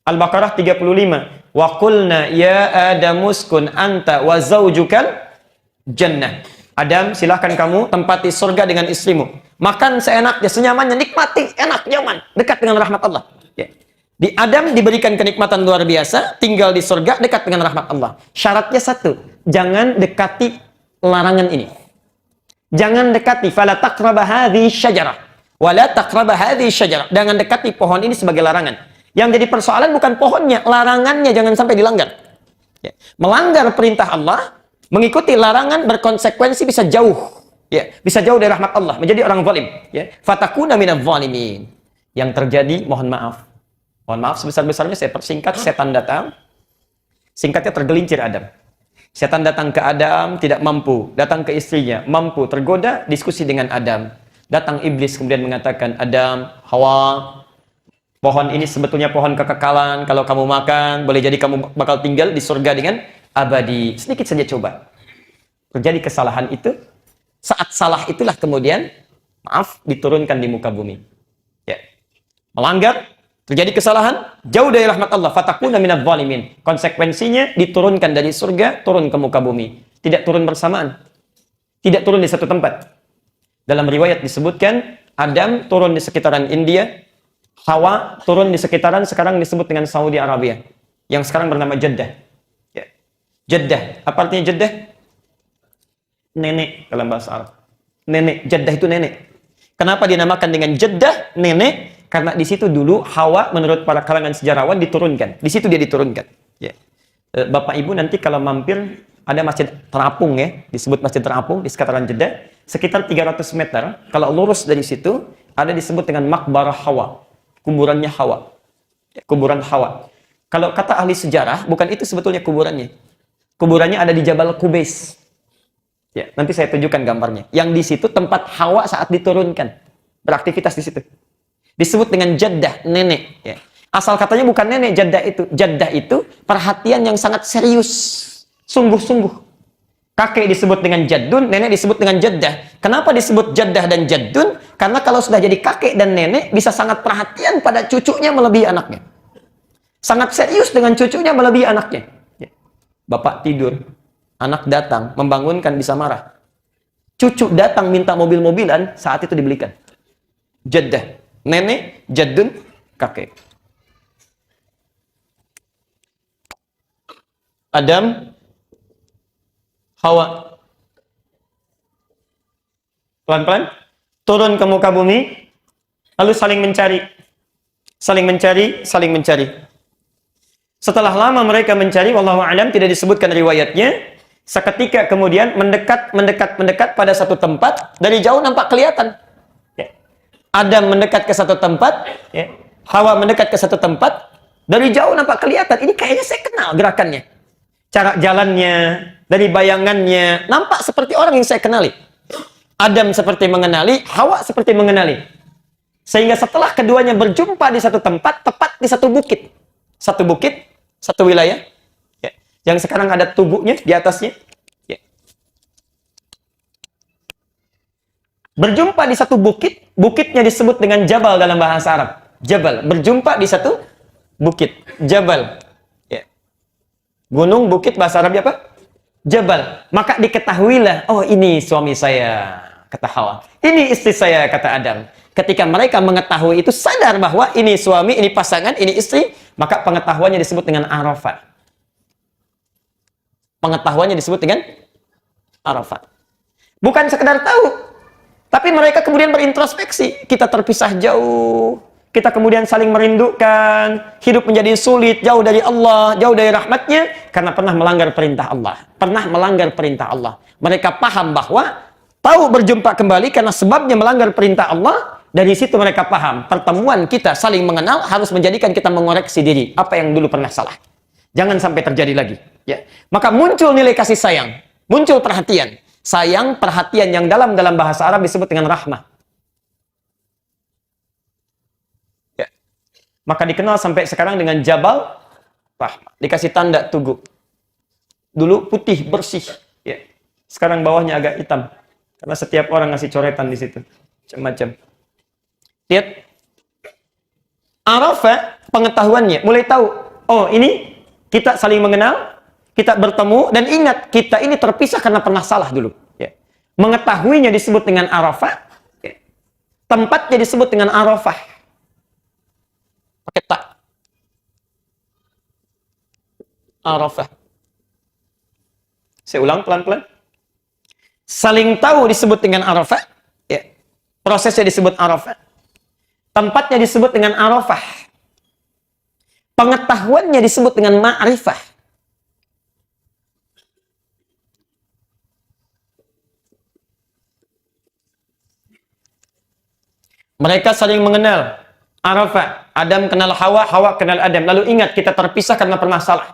Al-Baqarah 35. Wa qulna ya Adamu uskun anta wa zaujukal jannah. Adam, silahkan kamu tempati surga dengan istrimu. Makan seenaknya, senyamannya, nikmati, enak, nyaman, dekat dengan rahmat Allah. Ya. Di Adam diberikan kenikmatan luar biasa, tinggal di surga, dekat dengan rahmat Allah. Syaratnya satu, jangan dekati larangan ini. Jangan dekati, fala taqraba hadhihi syajarah, wala taqraba hadhihi syajarah. Jangan dekati pohon ini sebagai larangan. Yang jadi persoalan bukan pohonnya, larangannya jangan sampai dilanggar. Ya. Melanggar perintah Allah, mengikuti larangan berkonsekuensi bisa jauh. Ya, bisa jauh dari rahmat Allah, menjadi orang zalim. Ya. Fatakuna minadz zalimin. Yang terjadi, mohon maaf. Mohon maaf sebesar-besarnya, saya persingkat, setan datang. Singkatnya tergelincir Adam. Setan datang ke Adam, tidak mampu. Datang ke istrinya, mampu. Tergoda, diskusi dengan Adam. Datang iblis kemudian mengatakan, Adam, Hawa, pohon ini sebetulnya pohon kekekalan. Kalau kamu makan, boleh jadi kamu bakal tinggal di surga dengan abadi. Sedikit saja coba. Terjadi kesalahan itu. Saat salah itulah kemudian, maaf, diturunkan di muka bumi. Ya. Melanggar, terjadi kesalahan, jauh dari rahmat Allah. Fatakuna minadz zalimin. Konsekuensinya diturunkan dari surga, turun ke muka bumi. Tidak turun bersamaan. Tidak turun di satu tempat. Dalam riwayat disebutkan, Adam turun di sekitaran India, Hawa turun di sekitaran sekarang disebut dengan Saudi Arabia, yang sekarang bernama Jeddah. Ya. Jeddah. Apa artinya Jeddah? Nenek dalam bahasa Arab. Nenek. Jeddah itu nenek. Kenapa dinamakan dengan Jeddah, nenek? Karena di situ dulu Hawa menurut para kalangan sejarawan diturunkan. Di situ dia diturunkan. Ya. Bapak Ibu nanti kalau mampir ada masjid terapung ya, disebut masjid terapung di sekitaran Jeddah, sekitar 300 meter. Kalau lurus dari situ ada disebut dengan Maqbarah Hawa, kuburannya Hawa. Ya, kuburan Hawa. Kalau kata ahli sejarah, bukan itu sebetulnya kuburannya. Kuburannya ada di Jabal Qubais. Ya, nanti saya tunjukkan gambarnya. Yang di situ tempat Hawa saat diturunkan. Beraktivitas di situ. Disebut dengan jaddah, nenek. Ya. Asal katanya bukan nenek jaddah itu. Jaddah itu perhatian yang sangat serius. Sungguh-sungguh. Kakek disebut dengan jaddun, nenek disebut dengan jaddah. Kenapa disebut jaddah dan jaddun? Karena kalau sudah jadi kakek dan nenek, bisa sangat perhatian pada cucunya melebihi anaknya. Sangat serius dengan cucunya melebihi anaknya. Ya. Bapak tidur. Anak datang, membangunkan, bisa marah. Cucu datang minta mobil-mobilan, saat itu dibelikan. Jaddah, nenek, jaddun, kakek. Adam, Hawa. Pelan-pelan, turun ke muka bumi, lalu saling mencari. Saling mencari, saling mencari. Setelah lama mereka mencari, wallahu a'lam, tidak disebutkan riwayatnya. Seketika kemudian mendekat pada satu tempat, dari jauh nampak kelihatan. Ya. Adam mendekat ke satu tempat, ya. Hawa mendekat ke satu tempat, dari jauh nampak kelihatan. Ini kayaknya saya kenal gerakannya. Cara jalannya, dari bayangannya, nampak seperti orang yang saya kenali. Adam seperti mengenali, Hawa seperti mengenali. Sehingga setelah keduanya berjumpa di satu tempat, tepat di satu bukit. Satu bukit, satu wilayah. Yang sekarang ada tubuhnya di atasnya. Ya. Berjumpa di satu bukit, bukitnya disebut dengan Jabal dalam bahasa Arab. Jabal, berjumpa di satu bukit. Jabal. Ya. Gunung, bukit, bahasa Arabnya apa? Jabal. Maka diketahuilah, oh ini suami saya, kata Hawa. Ini istri saya, kata Adam. Ketika mereka mengetahui itu, sadar bahwa ini suami, ini pasangan, ini istri, maka pengetahuannya disebut dengan Arafah. Pengetahuannya disebut dengan Arafat. Bukan sekedar tahu, tapi mereka kemudian berintrospeksi. Kita terpisah jauh, kita kemudian saling merindukan, hidup menjadi sulit, jauh dari Allah, jauh dari rahmatnya, karena pernah melanggar perintah Allah. Pernah melanggar perintah Allah. Mereka paham bahwa tahu berjumpa kembali karena sebabnya melanggar perintah Allah. Dari situ mereka paham, pertemuan kita saling mengenal harus menjadikan kita mengoreksi diri. Apa yang dulu pernah salah. Jangan sampai terjadi lagi. Ya. Maka muncul nilai kasih sayang. Muncul perhatian. Sayang, perhatian yang dalam bahasa Arab disebut dengan rahmah. Ya. Maka dikenal sampai sekarang dengan Jabal Rahmah. Dikasih tanda tugu. Dulu putih, bersih. Ya. Sekarang bawahnya agak hitam. Karena setiap orang ngasih coretan di situ. Macam-macam. Lihat. Arafah, pengetahuannya. Mulai tahu. Oh, ini kita saling mengenal, kita bertemu, dan ingat, kita ini terpisah karena pernah salah dulu. Ya. Mengetahuinya disebut dengan Arafah, ya. Tempatnya disebut dengan Arafah. Pakai tak. Arafah. Saya ulang pelan-pelan. Saling tahu disebut dengan Arafah, ya. Prosesnya disebut Arafah. Tempatnya disebut dengan Arafah. Pengetahuannya disebut dengan ma'rifah. Mereka saling mengenal. Arafah. Adam kenal Hawa, Hawa kenal Adam. Lalu ingat, kita terpisah karena pernah salah.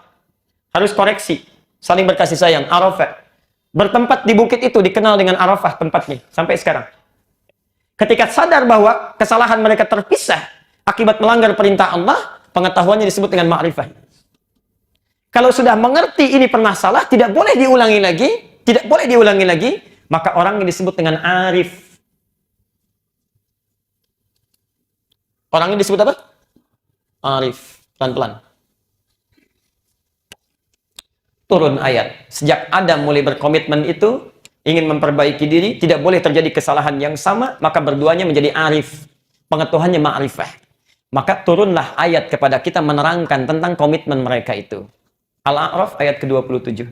Harus koreksi. Saling berkasih sayang. Arafah. Bertempat di bukit itu dikenal dengan Arafah tempatnya. Sampai sekarang. Ketika sadar bahwa kesalahan mereka terpisah akibat melanggar perintah Allah, pengetahuannya disebut dengan ma'rifah. Kalau sudah mengerti ini pernah salah, tidak boleh diulangi lagi, maka orang ini disebut dengan arif. Orang ini disebut apa? Arif. Pelan-pelan. Turun ayat. Sejak Adam mulai berkomitmen itu, ingin memperbaiki diri, tidak boleh terjadi kesalahan yang sama, maka berduanya menjadi arif. Pengetahuannya ma'rifah. Maka turunlah ayat kepada kita menerangkan tentang komitmen mereka itu. Al-A'raf ayat ke-27.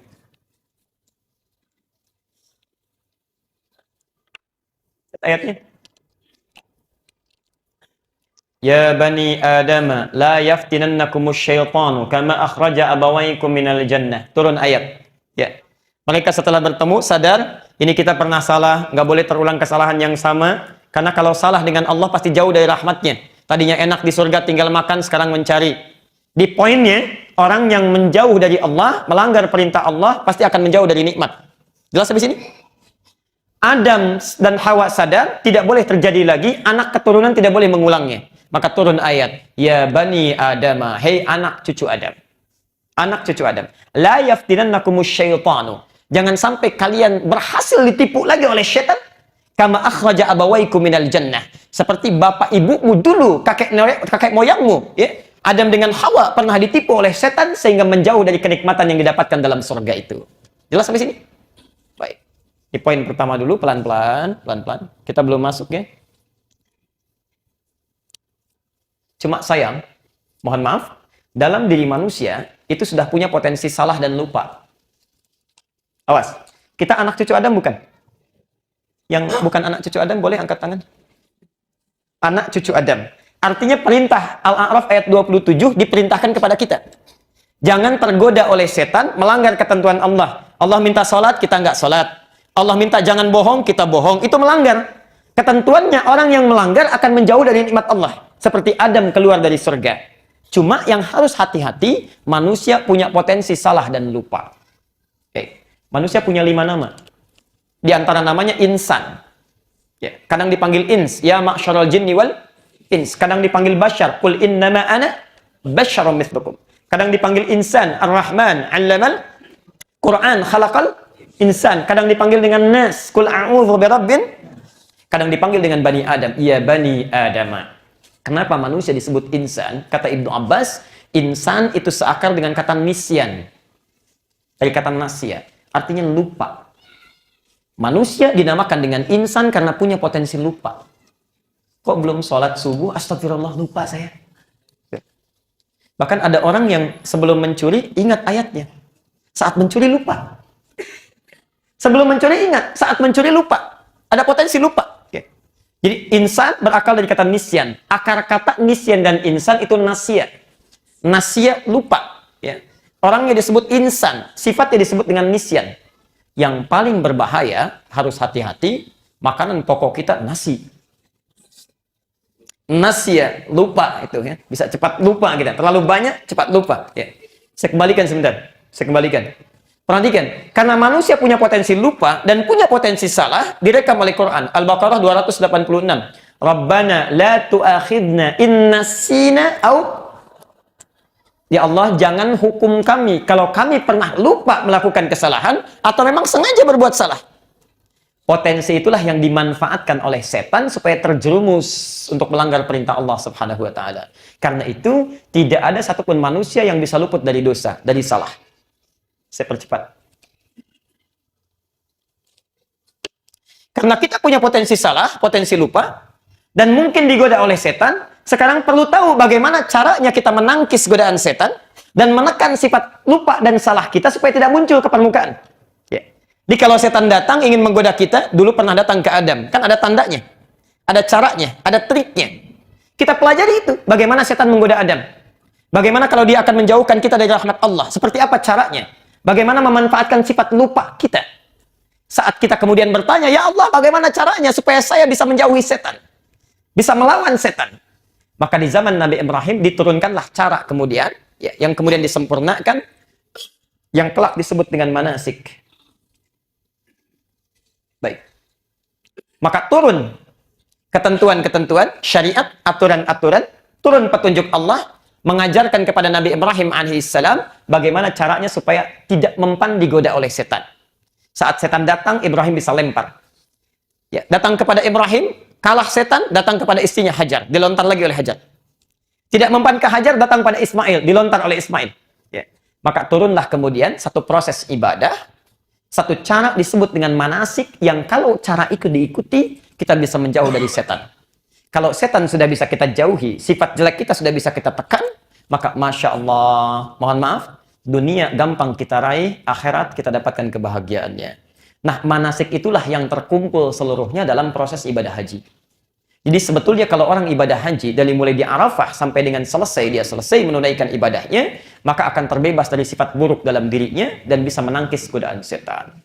Ayatnya. Ya bani Adam, la yaftinannakumus syaitanu kama akhraja abawaykum minal jannah. Turun ayat. Ya. Mereka setelah bertemu sadar, ini kita pernah salah, nggak boleh terulang kesalahan yang sama, karena kalau salah dengan Allah pasti jauh dari rahmatnya. Tadinya enak di surga tinggal makan, sekarang mencari. Di poinnya, Orang yang menjauh dari Allah, melanggar perintah Allah, pasti akan menjauh dari nikmat. Jelas sampai sini? Adam dan Hawa sadar, tidak boleh terjadi lagi, anak keturunan tidak boleh mengulangnya. Maka turun ayat, Ya Bani Adam, hei anak cucu Adam. Anak cucu Adam. La yaftinannakumus syaitanu. Jangan sampai kalian berhasil ditipu lagi oleh syaitan. Kama akhraja abawaikum minal jannah. Seperti bapak ibumu dulu, kakek moyangmu, ya. Adam dengan Hawa pernah ditipu oleh setan sehingga menjauh dari kenikmatan yang didapatkan dalam surga itu. Jelas sampai sini? Baik. Di poin pertama dulu, pelan-pelan. Kita belum masuk ya. Cuma sayang, mohon maaf, dalam diri manusia itu sudah punya potensi salah dan lupa. Awas, kita anak cucu Adam bukan? Yang bukan anak cucu Adam boleh angkat tangan. Anak cucu Adam. Artinya perintah Al-A'raf ayat 27 diperintahkan kepada kita. Jangan tergoda oleh setan, melanggar ketentuan Allah. Allah minta sholat, kita nggak sholat. Allah minta jangan bohong, kita bohong. Itu melanggar. Ketentuannya orang yang melanggar akan menjauh dari nikmat Allah. Seperti Adam keluar dari surga. Cuma yang harus hati-hati, manusia punya potensi salah dan lupa. Manusia punya 5 nama. Di antara namanya insan. Ya, kadang dipanggil ins, ya ma'syarul jinni wal ins. Kadang dipanggil bashar, qul innama ana basyarum mithlukum. Kadang dipanggil insan, ar-Rahman, 'allamal Quran, khalaqal insan. Kadang dipanggil dengan nas, qul a'udzu birabbin. Kadang dipanggil dengan Bani Adam, ya Bani Adama. Kenapa manusia disebut insan? Kata Ibnu Abbas, insan itu seakar dengan kata nisyan. Dari kata nasya, artinya lupa. Manusia dinamakan dengan insan karena punya potensi lupa. Kok belum sholat subuh, astagfirullah, lupa saya. Bahkan ada orang yang sebelum mencuri, ingat ayatnya. Saat mencuri lupa. Sebelum mencuri ingat, saat mencuri lupa. Ada potensi lupa. Jadi insan berakal dari kata nisyan. Akar kata nisyan dan insan itu nasya. Nasya lupa. Ya. Orangnya disebut insan, sifatnya disebut dengan nisyan. Yang paling berbahaya, harus hati-hati, makanan pokok kita nasi. Nasya, lupa itu ya. Bisa cepat lupa kita. Terlalu banyak, cepat lupa. Ya. Saya kembalikan sebentar. Perhatikan, karena manusia punya potensi lupa dan punya potensi salah, direkam oleh Quran. Al-Baqarah 286. Rabbana la tu'akhidna in nasina au. Ya Allah, jangan hukum kami kalau kami pernah lupa melakukan kesalahan atau memang sengaja berbuat salah. Potensi itulah yang dimanfaatkan oleh setan supaya terjerumus untuk melanggar perintah Allah Subhanahu wa taala. Karena itu, tidak ada satupun manusia yang bisa luput dari dosa, dari salah. Saya percepat. Karena kita punya potensi salah, potensi lupa, dan mungkin digoda oleh setan, sekarang perlu tahu bagaimana caranya kita menangkis godaan setan, dan menekan sifat lupa dan salah kita supaya tidak muncul ke permukaan. Ya. Jadi kalau setan datang ingin menggoda kita, dulu pernah datang ke Adam, kan ada tandanya, ada caranya, ada triknya. Kita pelajari itu, bagaimana setan menggoda Adam. Bagaimana kalau dia akan menjauhkan kita dari rahmat Allah, seperti apa caranya. Bagaimana memanfaatkan sifat lupa kita. Saat kita kemudian bertanya, ya Allah, bagaimana caranya supaya saya bisa menjauhi setan? Bisa melawan setan. Maka di zaman Nabi Ibrahim diturunkanlah cara kemudian, ya, yang kemudian disempurnakan, yang kelak disebut dengan manasik. Baik. Maka turun ketentuan-ketentuan, syariat, aturan-aturan, turun petunjuk Allah, mengajarkan kepada Nabi Ibrahim alaihissalam bagaimana caranya supaya tidak mempan digoda oleh setan. Saat setan datang, Ibrahim bisa lempar. Ya, datang kepada Ibrahim, kalah setan, datang kepada istrinya Hajar, dilontar lagi oleh Hajar. Tidak mempan ke Hajar, datang pada Ismail, dilontar oleh Ismail. Ya. Maka turunlah kemudian satu proses ibadah, satu cara disebut dengan manasik, yang kalau cara itu diikuti, kita bisa menjauh dari setan. Kalau setan sudah bisa kita jauhi, sifat jelek kita sudah bisa kita tekan, maka Masya Allah, mohon maaf, dunia gampang kita raih, akhirat kita dapatkan kebahagiaannya. Nah, manasik itulah yang terkumpul seluruhnya dalam proses ibadah haji. Jadi sebetulnya kalau orang ibadah haji, dari mulai di Arafah sampai dengan dia selesai menunaikan ibadahnya, maka akan terbebas dari sifat buruk dalam dirinya dan bisa menangkis godaan setan.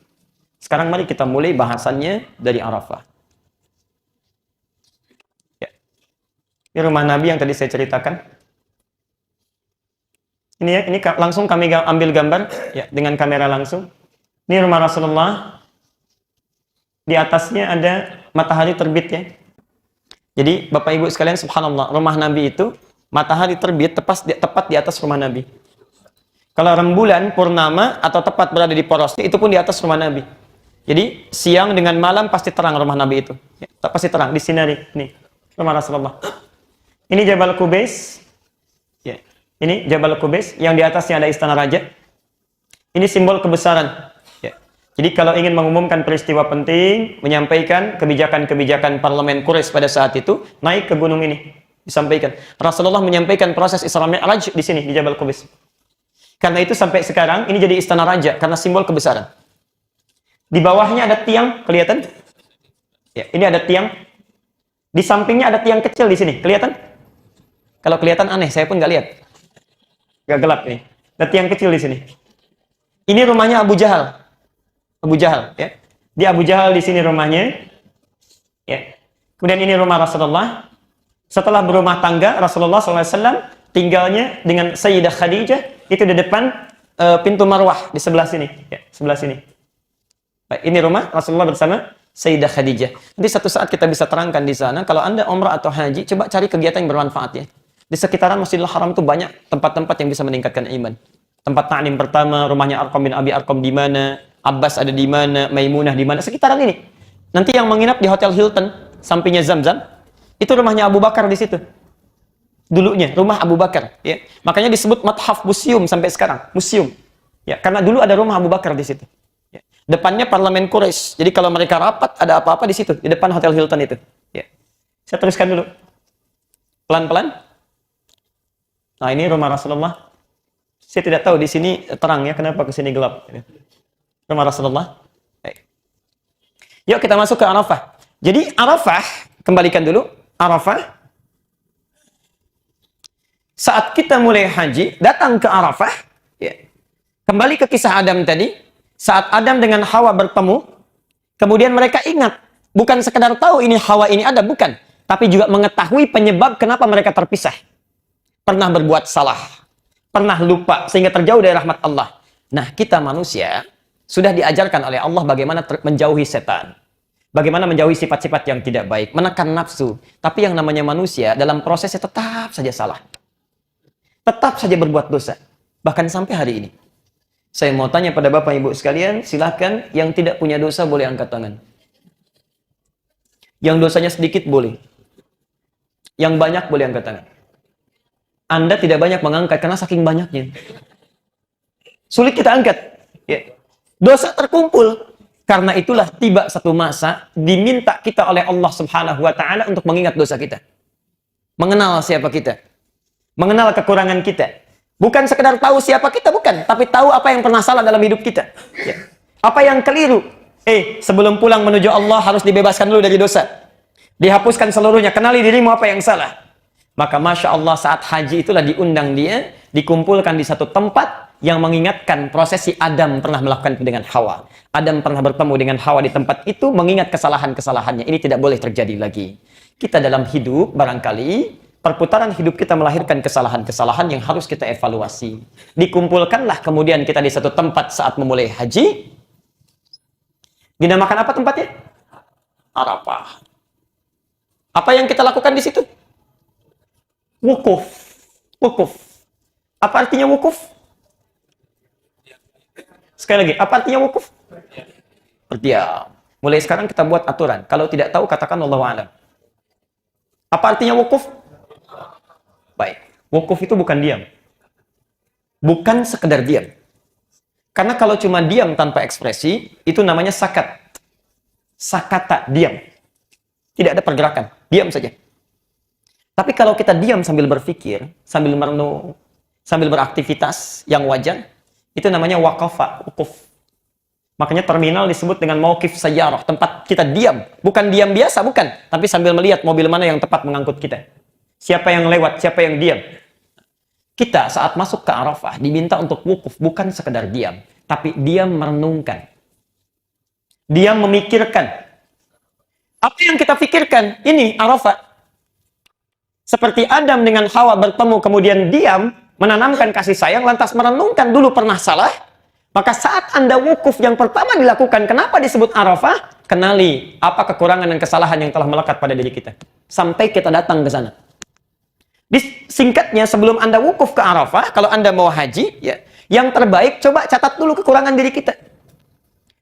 Sekarang mari kita mulai bahasannya dari Arafah. Ini rumah Nabi yang tadi saya ceritakan. Ini ya, ini langsung kami ambil gambar ya dengan kamera langsung. Ini rumah Rasulullah. Di atasnya ada matahari terbit ya. Jadi Bapak Ibu sekalian, subhanallah, rumah Nabi itu matahari terbit tepat di atas rumah Nabi. Kalau rembulan purnama atau tepat berada di porosnya, itu pun di atas rumah Nabi. Jadi siang dengan malam pasti terang rumah Nabi itu. Ya, pasti terang, disinari. Nih, rumah Rasulullah. Ini Jabal Qubais. Ya. Ini Jabal Qubais yang di atasnya ada istana raja. Ini simbol kebesaran. Ya. Jadi kalau ingin mengumumkan peristiwa penting, menyampaikan kebijakan-kebijakan parlemen Quraisy pada saat itu, naik ke gunung ini, disampaikan. Rasulullah menyampaikan proses Isra Mi'raj di sini di Jabal Qubais. Karena itu sampai sekarang ini jadi istana raja karena simbol kebesaran. Di bawahnya ada tiang, kelihatan? Ya, ini ada tiang. Di sampingnya ada tiang kecil di sini, kelihatan? Kalau kelihatan aneh, saya pun nggak lihat. Nggak gelap nih. Ada tiang kecil di sini. Ini rumahnya Abu Jahal. Abu Jahal, ya. Di Abu Jahal di sini rumahnya. Ya. Kemudian ini rumah Rasulullah. Setelah berumah tangga, Rasulullah SAW tinggalnya dengan Sayyidah Khadijah itu di depan pintu Marwah di sebelah sini, ya, sebelah sini. Baik, ini rumah Rasulullah bersama Sayyidah Khadijah. Nanti satu saat kita bisa terangkan di sana. Kalau Anda umrah atau haji, coba cari kegiatan yang bermanfaat ya. Di sekitaran Masjidil Haram itu banyak tempat-tempat yang bisa meningkatkan iman. Tempat ta'lim pertama, rumahnya Arqam bin Abi Arqam di mana, Abbas ada di mana, Maimunah di mana, sekitaran ini. Nanti yang menginap di Hotel Hilton, sampingnya Zamzam, itu rumahnya Abu Bakar di situ. Dulunya, rumah Abu Bakar. Ya. Makanya disebut Mathaf Museum sampai sekarang, museum. Ya, karena dulu ada rumah Abu Bakar di situ. Ya. Depannya parlemen Quraisy. Jadi kalau mereka rapat, ada apa-apa di situ, di depan Hotel Hilton itu. Ya. Saya teruskan dulu. Pelan-pelan. Nah, ini rumah Rasulullah. Saya tidak tahu di sini terang ya, kenapa ke sini gelap. Rumah Rasulullah. Baik. Yuk kita masuk ke Arafah. Jadi Arafah, kembalikan dulu. Arafah. Saat kita mulai haji, datang ke Arafah. Ya. Kembali ke kisah Adam tadi. Saat Adam dengan Hawa bertemu, kemudian mereka ingat. Bukan sekedar tahu ini Hawa ini ada, bukan. Tapi juga mengetahui penyebab kenapa mereka terpisah. Pernah berbuat salah. Pernah lupa sehingga terjauh dari rahmat Allah. Nah, kita manusia sudah diajarkan oleh Allah bagaimana menjauhi setan. Bagaimana menjauhi sifat-sifat yang tidak baik, menekan nafsu. Tapi yang namanya manusia dalam prosesnya tetap saja salah. Tetap saja berbuat dosa. Bahkan sampai hari ini. Saya mau tanya pada Bapak Ibu sekalian, silakan yang tidak punya dosa boleh angkat tangan. Yang dosanya sedikit boleh. Yang banyak boleh angkat tangan. Anda tidak banyak mengangkat karena saking banyaknya. Sulit kita angkat. Ya. Dosa terkumpul. Karena itulah tiba satu masa diminta kita oleh Allah Subhanahu wa taala untuk mengingat dosa kita. Mengenal siapa kita. Mengenal kekurangan kita. Bukan sekedar tahu siapa kita, bukan, tapi tahu apa yang pernah salah dalam hidup kita. Ya. Apa yang keliru? Sebelum pulang menuju Allah harus dibebaskan dulu dari dosa. Dihapuskan seluruhnya, kenali dirimu apa yang salah. Maka Masya Allah saat haji itulah diundang dia, dikumpulkan di satu tempat yang mengingatkan prosesi Adam pernah melakukan dengan Hawa. Adam pernah bertemu dengan Hawa di tempat itu, mengingat kesalahan-kesalahannya. Ini tidak boleh terjadi lagi. Kita dalam hidup, barangkali, perputaran hidup kita melahirkan kesalahan-kesalahan yang harus kita evaluasi. Dikumpulkanlah kemudian kita di satu tempat saat memulai haji. Dinamakan apa tempatnya? Arafah. Apa yang kita lakukan di situ? Wukuf. Wukuf. Apa artinya wukuf? Sekali lagi, apa artinya wukuf? Berdiam. Mulai sekarang kita buat aturan. Kalau tidak tahu, katakan Allahu a'lam. Apa artinya wukuf? Baik. Wukuf itu bukan diam. Bukan sekedar diam. Karena kalau cuma diam tanpa ekspresi, itu namanya sakat. Sakata, diam. Tidak ada pergerakan. Diam saja. Tapi kalau kita diam sambil berpikir, sambil merenung, sambil beraktivitas yang wajar, itu namanya waqafa, wukuf. Makanya terminal disebut dengan mauqif sayyarah, tempat kita diam. Bukan diam biasa, bukan. Tapi sambil melihat mobil mana yang tepat mengangkut kita. Siapa yang lewat, siapa yang diam. Kita saat masuk ke Arafah diminta untuk wukuf, bukan sekedar diam. Tapi diam merenungkan. Diam memikirkan. Apa yang kita pikirkan? Ini Arafah. Seperti Adam dengan Hawa bertemu kemudian diam, menanamkan kasih sayang, lantas merenungkan dulu pernah salah, maka saat Anda wukuf yang pertama dilakukan, kenapa disebut Arafah? Kenali apa kekurangan dan kesalahan yang telah melekat pada diri kita. Sampai kita datang ke sana. Singkatnya, sebelum Anda wukuf ke Arafah, kalau Anda mau haji, ya, yang terbaik, coba catat dulu kekurangan diri kita.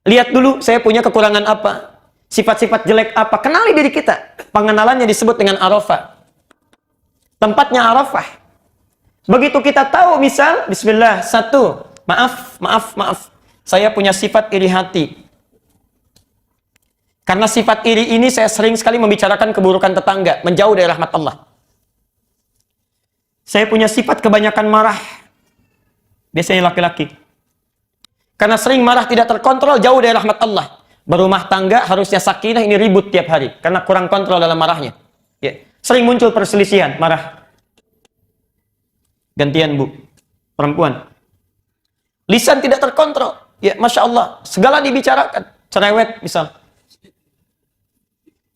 Lihat dulu, saya punya kekurangan apa? Sifat-sifat jelek apa? Kenali diri kita. Pengenalannya disebut dengan Arafah. Tempatnya Arafah. Begitu kita tahu, misal, bismillah, satu, maaf. Saya punya sifat iri hati. Karena sifat iri ini saya sering sekali membicarakan keburukan tetangga, menjauh dari rahmat Allah. Saya punya sifat kebanyakan marah. Biasanya laki-laki. Karena sering marah tidak terkontrol, jauh dari rahmat Allah. Berumah tangga harusnya sakinah, ini ribut tiap hari. Karena kurang kontrol dalam marahnya. Ya. Sering muncul perselisihan, marah. Gantian bu, perempuan. Lisan tidak terkontrol. Ya, Masya Allah. Segala dibicarakan. Cerewet misal.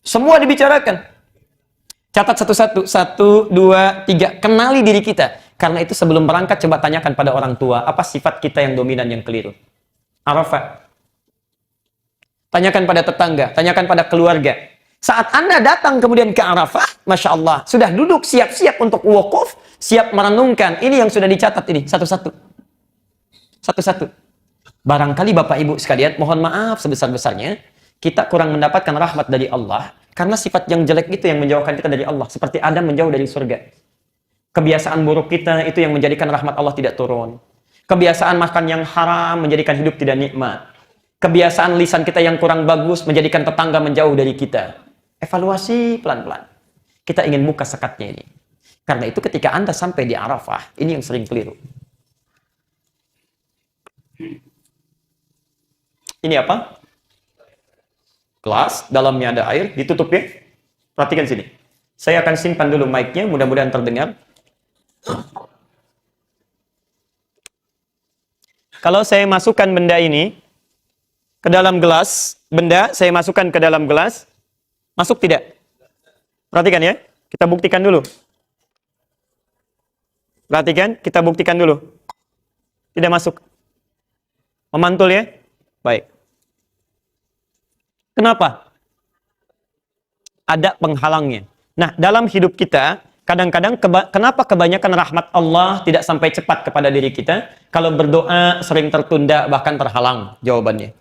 Semua dibicarakan. Catat satu-satu. 1, 2, 3. Kenali diri kita. Karena itu sebelum berangkat, coba tanyakan pada orang tua. Apa sifat kita yang dominan, yang keliru? Arafah. Tanyakan pada tetangga. Tanyakan pada keluarga. Saat Anda datang kemudian ke Arafah, Masya Allah. Sudah duduk siap-siap untuk wukuf. Siap merenungkan. Ini yang sudah dicatat ini. Satu-satu. Satu-satu. Barangkali Bapak Ibu sekalian, mohon maaf sebesar-besarnya. Kita kurang mendapatkan rahmat dari Allah karena sifat yang jelek itu yang menjauhkan kita dari Allah, seperti Adam menjauh dari surga. Kebiasaan buruk kita itu yang menjadikan rahmat Allah tidak turun. Kebiasaan makan yang haram menjadikan hidup tidak nikmat. Kebiasaan lisan kita yang kurang bagus menjadikan tetangga menjauh dari kita. Evaluasi pelan-pelan. Kita ingin buka sekatnya ini. Karena itu ketika Anda sampai di Arafah, ini yang sering keliru. Ini apa? Gelas, dalamnya ada air, ditutup ya. Perhatikan sini. Saya akan simpan dulu mic-nya, mudah-mudahan terdengar. Kalau saya masukkan benda ini ke dalam gelas, benda saya masukkan ke dalam gelas, masuk tidak? Perhatikan ya, kita buktikan dulu. Perhatikan, kita buktikan dulu. Tidak masuk. Memantul ya? Baik. Kenapa? Ada penghalangnya. Nah, dalam hidup kita, kadang-kadang kenapa kebanyakan rahmat Allah tidak sampai cepat kepada diri kita? Kalau berdoa sering tertunda, bahkan terhalang jawabannya.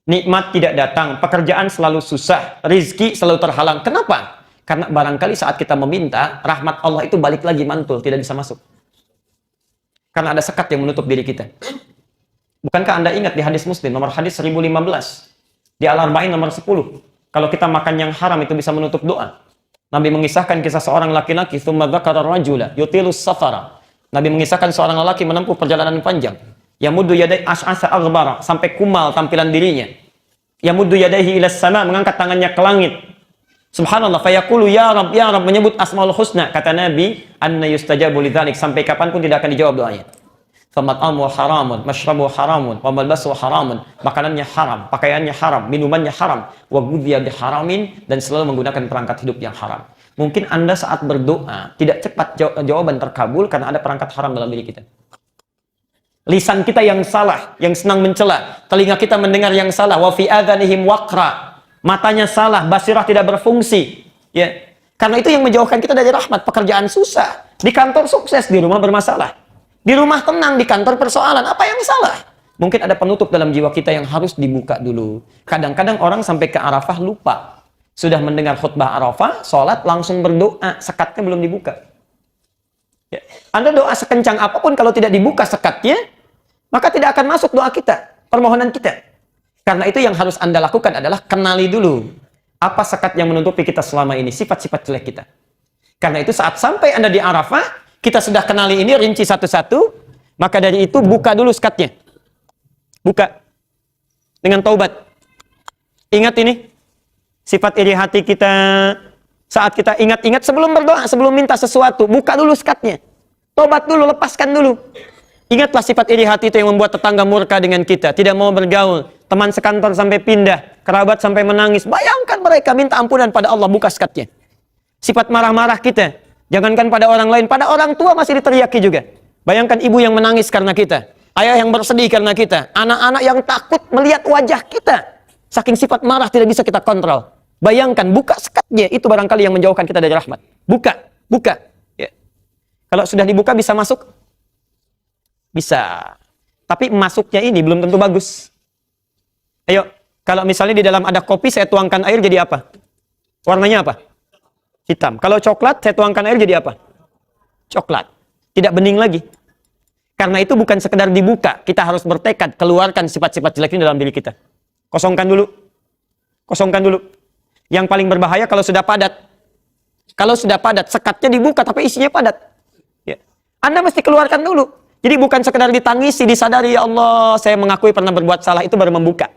Nikmat tidak datang, pekerjaan selalu susah, rizki selalu terhalang. Kenapa? Karena barangkali saat kita meminta, rahmat Allah itu balik lagi mantul, tidak bisa masuk. Karena ada sekat yang menutup diri kita. Bukankah Anda ingat di hadis Muslim, nomor hadis 1015? Di Al-Arba'in nomor 10. Kalau kita makan yang haram itu bisa menutup doa. Nabi mengisahkan kisah seorang laki-laki, "Tsumma dzakara ar-rajula yutilus safara." Nabi mengisahkan seorang lelaki menempuh perjalanan panjang. Yamuddu yadai as'asa aghbara, sampai kumal tampilan dirinya. Yamuddu yadaihi ilas sama, mengangkat tangannya ke langit. Subhanallah, fayaqulu ya Rabb, menyebut asmaul husna. Kata Nabi, anna yustajabu lidzalik, sampai kapanpun tidak akan dijawab doanya. Famat'amu haramun, mashrabu haramun, wa malbasu haramun. Makanannya haram, pakaiannya haram, minumannya haram, wa ghudhiya biharamin, dan selalu menggunakan perangkat hidup yang haram. Mungkin Anda saat berdoa tidak cepat jawaban terkabul karena ada perangkat haram dalam diri kita. Lisan kita yang salah, yang senang mencela, telinga kita mendengar yang salah, wa fi adhanihim waqra. Matanya salah, basirah tidak berfungsi. Ya. Karena itu yang menjauhkan kita dari rahmat. Pekerjaan susah, di kantor sukses, di rumah bermasalah. Di rumah tenang, di kantor persoalan. Apa yang salah? Mungkin ada penutup dalam jiwa kita yang harus dibuka dulu. Kadang-kadang orang sampai ke Arafah lupa. Sudah mendengar khutbah Arafah, sholat, langsung berdoa. Sekatnya belum dibuka. Ya. Anda doa sekencang apapun, kalau tidak dibuka sekatnya, maka tidak akan masuk doa kita, permohonan kita. Karena itu yang harus Anda lakukan adalah kenali dulu. Apa sekat yang menutupi kita selama ini, sifat-sifat jelek kita. Karena itu saat sampai Anda di Arafah, kita sudah kenali ini, rinci satu-satu, maka dari itu buka dulu sekatnya. Buka. Dengan taubat. Ingat ini, sifat iri hati kita, saat kita ingat-ingat sebelum berdoa, sebelum minta sesuatu, buka dulu sekatnya. Taubat dulu, lepaskan dulu. Ingatlah sifat iri hati itu yang membuat tetangga murka dengan kita, tidak mau bergaul, teman sekantor sampai pindah, kerabat sampai menangis. Bayangkan mereka minta ampunan pada Allah, buka sekatnya. Sifat marah-marah kita, jangankan pada orang lain, pada orang tua masih diteriaki juga. Bayangkan ibu yang menangis karena kita, ayah yang bersedih karena kita, anak-anak yang takut melihat wajah kita. Saking sifat marah tidak bisa kita kontrol. Bayangkan, buka sekatnya, itu barangkali yang menjauhkan kita dari rahmat. Buka, buka. Ya. Kalau sudah dibuka bisa masuk? Bisa. Tapi masuknya ini belum tentu bagus. Ayo, kalau misalnya di dalam ada kopi, saya tuangkan air jadi apa? Warnanya apa? Hitam. Kalau coklat, saya tuangkan air jadi apa? Coklat. Tidak bening lagi. Karena itu bukan sekedar dibuka. Kita harus bertekad keluarkan sifat-sifat jelek ini dalam diri kita. Kosongkan dulu. Kosongkan dulu. Yang paling berbahaya kalau sudah padat. Kalau sudah padat, sekatnya dibuka tapi isinya padat. Ya. Anda mesti keluarkan dulu. Jadi bukan sekedar ditangisi, disadari, ya Allah, saya mengakui pernah berbuat salah, itu baru membuka.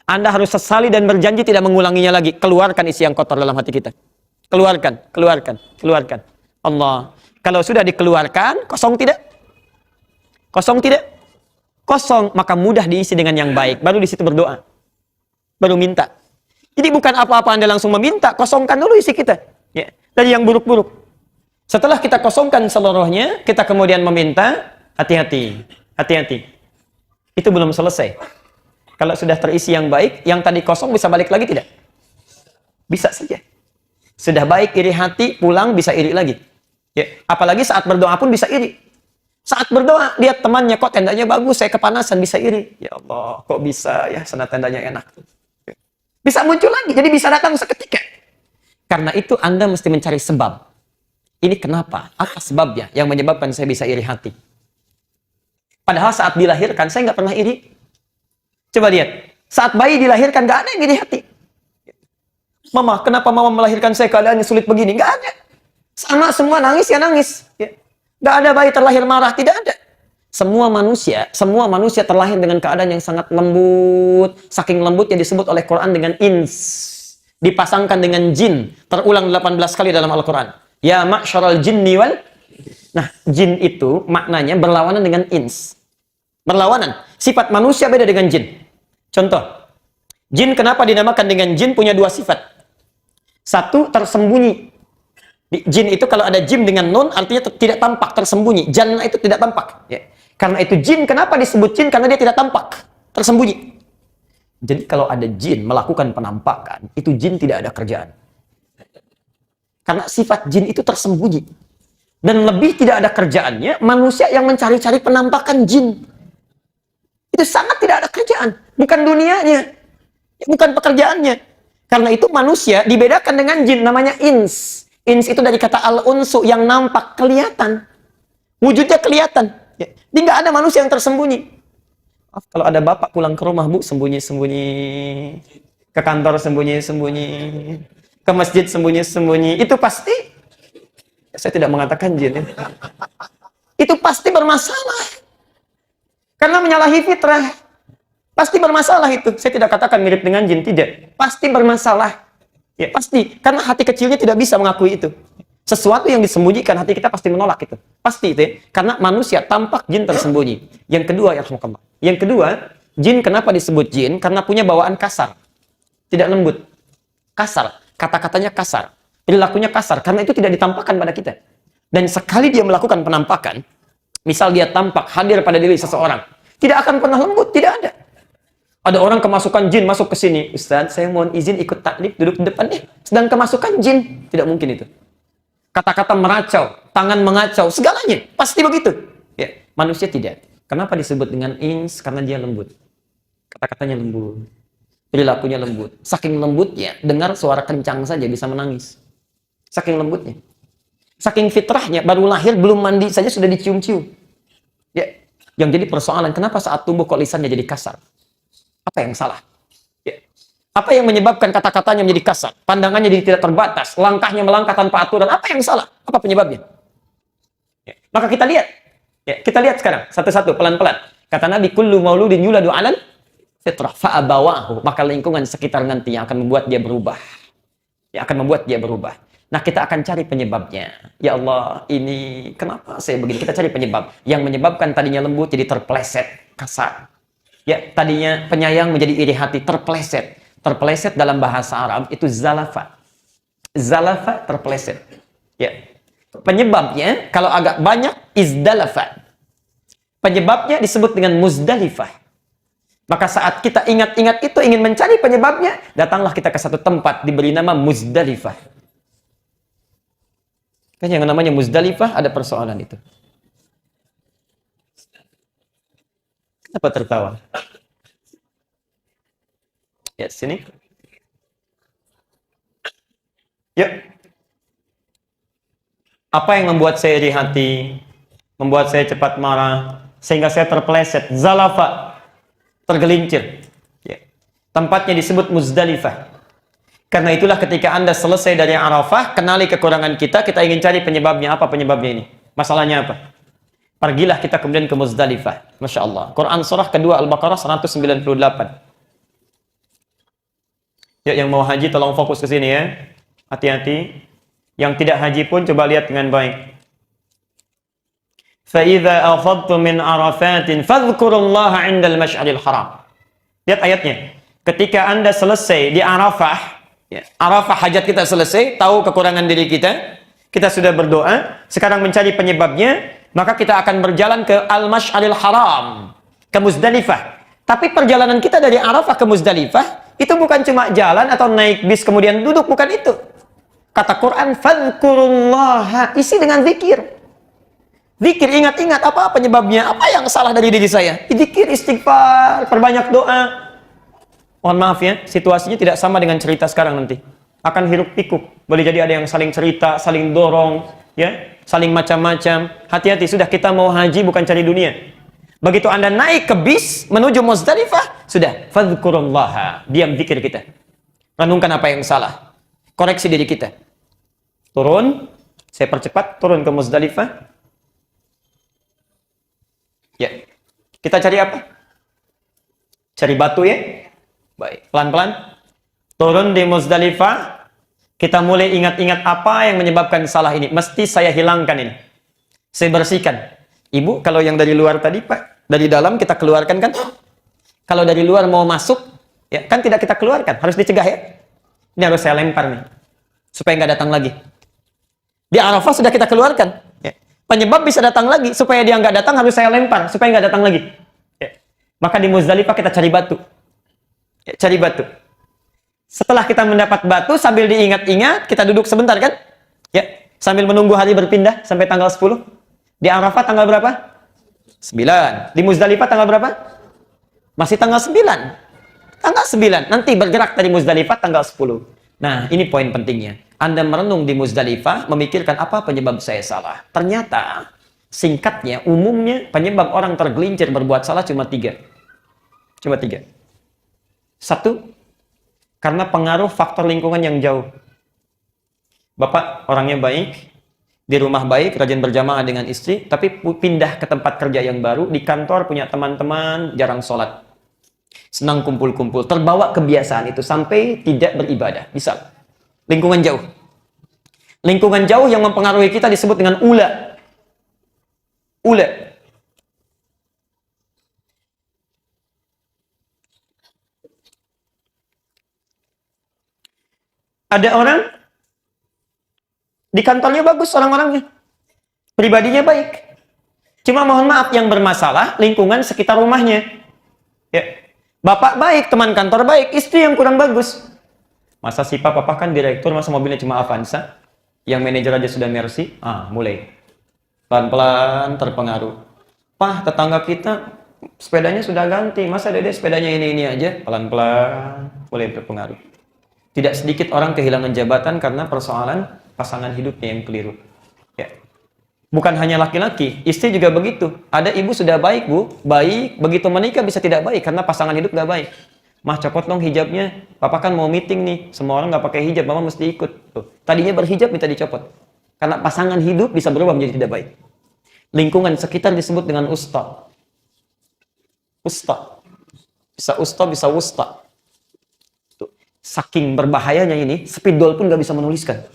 Anda harus sesali dan berjanji tidak mengulanginya lagi. Keluarkan isi yang kotor dalam hati kita. Keluarkan, keluarkan, keluarkan. Allah. Kalau sudah dikeluarkan, kosong tidak? Kosong tidak? Kosong, maka mudah diisi dengan yang baik. Baru di situ berdoa. Baru minta. Jadi bukan apa-apa Anda langsung meminta, kosongkan dulu isi kita. Ya. Dari yang buruk-buruk. Setelah kita kosongkan seluruhnya, kita kemudian meminta, hati-hati. Hati-hati. Itu belum selesai. Kalau sudah terisi yang baik, yang tadi kosong bisa balik lagi tidak? Bisa saja. Sudah baik iri hati, pulang bisa iri lagi. Ya. Apalagi saat berdoa pun bisa iri. Saat berdoa, lihat temannya, kok tendanya bagus, saya kepanasan, bisa iri. Ya Allah, kok bisa ya, sana tendanya enak. Ya. Bisa muncul lagi, jadi bisa datang seketika. Karena itu Anda mesti mencari sebab. Ini kenapa? Apa sebabnya yang menyebabkan saya bisa iri hati? Padahal saat dilahirkan, saya nggak pernah iri. Coba lihat, saat bayi dilahirkan gak ada yang iri hati. Mama, kenapa mama melahirkan saya keadaannya sulit begini? Gak ada. Sama semua nangis ya nangis. Ya. Gak ada bayi terlahir marah, tidak ada. Semua manusia terlahir dengan keadaan yang sangat lembut. Saking lembutnya disebut oleh Quran dengan ins. Dipasangkan dengan jin. Terulang 18 kali dalam Al-Quran. Ya ma'syaral jinni wal. Nah, jin itu maknanya berlawanan dengan ins. Berlawanan. Sifat manusia beda dengan jin. Contoh, jin kenapa dinamakan dengan jin punya dua sifat. Satu, tersembunyi. Jin itu kalau ada jim dengan nun artinya tidak tampak, tersembunyi. Jannah itu tidak tampak. Ya. Karena itu jin kenapa disebut jin? Karena dia tidak tampak, tersembunyi. Jadi kalau ada jin melakukan penampakan, itu jin tidak ada kerjaan. Karena sifat jin itu tersembunyi. Dan lebih tidak ada kerjaannya manusia yang mencari-cari penampakan jin. Itu sangat tidak ada kerjaan. Bukan dunianya. Bukan pekerjaannya. Karena itu manusia dibedakan dengan jin. Namanya ins. Ins itu dari kata al-unsu. Yang nampak, kelihatan. Wujudnya kelihatan. Jadi nggak ada manusia yang tersembunyi. Maaf, kalau ada bapak pulang ke rumah, Bu, sembunyi-sembunyi. Ke kantor sembunyi-sembunyi. Ke masjid sembunyi-sembunyi. Itu pasti, saya tidak mengatakan jin. Ya. Itu pasti bermasalah. Karena menyalahi fitrah. Pasti bermasalah itu. Saya tidak katakan mirip dengan jin, tidak. Pasti bermasalah. Ya, pasti. Karena hati kecilnya tidak bisa mengakui itu. Sesuatu yang disembunyikan, hati kita pasti menolak itu. Pasti itu ya. Karena manusia tampak jin tersembunyi. Yang kedua, ya rahmatullah. Yang kedua, jin kenapa disebut jin? Karena punya bawaan kasar. Tidak lembut. Kasar. Kata-katanya kasar. Perilakunya kasar. Karena itu tidak ditampakkan pada kita. Dan sekali dia melakukan penampakan, misal dia tampak hadir pada diri seseorang, tidak akan pernah lembut, tidak ada. Ada orang kemasukan jin masuk ke sini, Ustaz, saya mohon izin ikut taklif, duduk di depan sedang kemasukan jin, tidak mungkin itu. Kata-kata meracau, tangan mengacau, segalanya pasti begitu. Ya, manusia tidak. Kenapa disebut dengan ins? Karena dia lembut. Kata-katanya lembut, perilakunya lembut. Saking lembutnya, dengar suara kencang saja bisa menangis. Saking lembutnya. Saking fitrahnya, baru lahir, belum mandi saja sudah dicium-cium. Ya. Yang jadi persoalan, kenapa saat tumbuh kok lisannya jadi kasar? Apa yang salah? Ya. Apa yang menyebabkan kata-katanya menjadi kasar? Pandangannya jadi tidak terbatas, langkahnya melangkah tanpa aturan. Apa yang salah? Apa penyebabnya? Ya. Maka kita lihat. Ya, kita lihat sekarang, satu-satu, pelan-pelan. Kata Nabi, kullu mauludin yuladu 'alal fitrah fa'abawahu. Maka lingkungan sekitar nanti yang akan membuat dia berubah. Yang akan membuat dia berubah. Nah, kita akan cari penyebabnya. Ya Allah, ini kenapa saya begini? Kita cari penyebab. Yang menyebabkan tadinya lembut jadi terpleset, kasar. Ya, tadinya penyayang menjadi iri hati, terpleset. Terpleset dalam bahasa Arab itu zalafa. Zalafa terpleset. Ya. Penyebabnya kalau agak banyak izdalafa. Penyebabnya disebut dengan Muzdalifah. Maka saat kita ingat-ingat itu, ingin mencari penyebabnya, datanglah kita ke satu tempat diberi nama Muzdalifah. Kan yang namanya Muzdalifah ada persoalan itu. Kenapa tertawa? Ya, sini. Yuk. Apa yang membuat saya iri hati? Membuat saya cepat marah? Sehingga saya terpeleset. Zalafa. Tergelincir. Ya. Tempatnya disebut Muzdalifah. Karena itulah ketika Anda selesai dari Arafah, kenali kekurangan kita, kita ingin cari penyebabnya. Apa penyebabnya ini? Masalahnya apa? Pergilah kita kemudian ke Muzdalifah. Masya Allah. Quran surah kedua Al-Baqarah 198. Yuk, yang mau haji tolong fokus ke sini ya. Hati-hati. Yang tidak haji pun coba lihat dengan baik. فَإِذَا أَفَضْتُم مِّنْ عَرَفَاتٍ فَاذْكُرُوا اللَّهَ عِندَ الْمَشْعَرِ الْحَرَامِ. Lihat ayatnya. Ketika Anda selesai di Arafah, ya, Arafah hajat kita selesai, tahu kekurangan diri kita sudah berdoa, sekarang mencari penyebabnya, maka kita akan berjalan ke Al-Mash'aril Haram, ke Muzdalifah. Tapi perjalanan kita dari Arafah ke Muzdalifah, itu bukan cuma jalan atau naik bis kemudian duduk, bukan itu. Kata Quran, fadhkurullaha, isi dengan zikir. Zikir, ingat-ingat apa penyebabnya, apa yang salah dari diri saya. Zikir, istighfar, perbanyak doa. Mohon maaf ya, situasinya tidak sama dengan cerita sekarang nanti. Akan hiruk pikuk. Boleh jadi ada yang saling cerita, saling dorong, ya, saling macam-macam. Hati-hati, sudah kita mau haji bukan cari dunia. Begitu Anda naik ke bis menuju Muzdalifah, sudah fadhkurullaha, diam zikir kita. Renungkan apa yang salah. Koreksi diri kita. Turun, saya percepat, turun ke Muzdalifah. Ya. Kita cari apa? Cari batu ya? Baik, pelan-pelan. Turun di Muzdalifah, kita mulai ingat-ingat apa yang menyebabkan salah ini. Mesti saya hilangkan ini. Saya bersihkan. Ibu, kalau yang dari luar tadi, Pak, dari dalam kita keluarkan kan? Kalau dari luar mau masuk, ya kan tidak kita keluarkan, harus dicegah ya. Ini harus saya lempar nih, supaya nggak datang lagi. Di Arafah sudah kita keluarkan. Ya. Penyebab bisa datang lagi, supaya dia nggak datang harus saya lempar, supaya nggak datang lagi. Ya. Maka di Muzdalifah kita cari batu. Ya, cari batu. Setelah kita mendapat batu, sambil diingat-ingat, kita duduk sebentar kan? Ya, sambil menunggu hari berpindah sampai tanggal 10. Di Arafah tanggal berapa? 9. Di Muzdalifah tanggal berapa? Masih tanggal 9. Tanggal 9. Nanti bergerak dari Muzdalifah tanggal 10. Nah, ini poin pentingnya. Anda merenung di Muzdalifah, memikirkan apa penyebab saya salah. Ternyata, singkatnya, umumnya, penyebab orang tergelincir berbuat salah cuma 3. Cuma 3. 1, karena pengaruh faktor lingkungan yang jauh. Bapak orangnya baik, di rumah baik, rajin berjamaah dengan istri, tapi pindah ke tempat kerja yang baru, di kantor punya teman-teman, jarang sholat. Senang kumpul-kumpul, terbawa kebiasaan itu sampai tidak beribadah. Misal, lingkungan jauh. Lingkungan jauh yang mempengaruhi kita disebut dengan ula. Ula. Ada orang di kantornya bagus orang-orangnya, pribadinya baik. Cuma mohon maaf, yang bermasalah lingkungan sekitar rumahnya. Ya. Bapak baik, teman kantor baik, istri yang kurang bagus. Masa sih papa kan direktur, masa mobilnya cuma Avanza? Yang manajer aja sudah Mercy? Mulai. Pelan-pelan terpengaruh. Pak, tetangga kita sepedanya sudah ganti, masa dede sepedanya ini aja? Pelan-pelan mulai berpengaruh. Tidak sedikit orang kehilangan jabatan karena persoalan pasangan hidupnya yang keliru. Ya. Bukan hanya laki-laki, istri juga begitu. Ada ibu sudah baik, Bu, baik, begitu menikah bisa tidak baik karena pasangan hidup gak baik. Mah, copot dong hijabnya. Papa kan mau meeting nih, semua orang gak pakai hijab, mama mesti ikut. Tuh. Tadinya berhijab minta dicopot. Karena pasangan hidup bisa berubah menjadi tidak baik. Lingkungan sekitar disebut dengan ustaz. Ustaz. Bisa ustaz, bisa wusta. Tuh. Saking berbahayanya ini, spidol pun gak bisa menuliskan.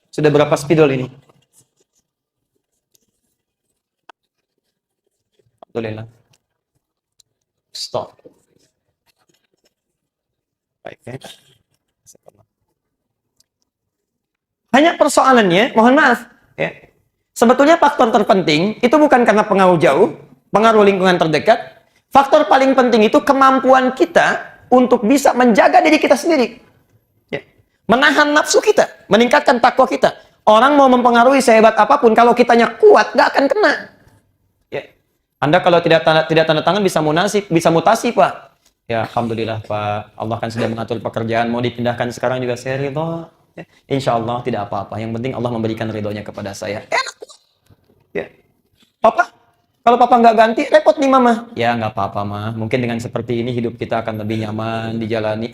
Sudah berapa spidol ini? Alhamdulillah. Stop. Baik ya. Hanya persoalannya, mohon maaf, ya. Sebetulnya faktor terpenting itu bukan karena pengaruh jauh, pengaruh lingkungan terdekat. Faktor paling penting itu kemampuan kita untuk bisa menjaga diri kita sendiri. Ya. Menahan nafsu kita, meningkatkan takwa kita. Orang mau mempengaruhi sehebat apapun, kalau kitanya kuat, nggak akan kena. Ya. Anda kalau tidak tanda tangan bisa mutasi, Pak. Ya, alhamdulillah, Pak. Allah kan sudah mengatur pekerjaan, mau dipindahkan sekarang juga saya ridho. Ya. Insya Allah tidak apa-apa. Yang penting Allah memberikan ridhonya kepada saya. Ya. Papa, kalau papa nggak ganti, repot nih mama. Ya nggak apa-apa mah. Mungkin dengan seperti ini hidup kita akan lebih nyaman dijalani.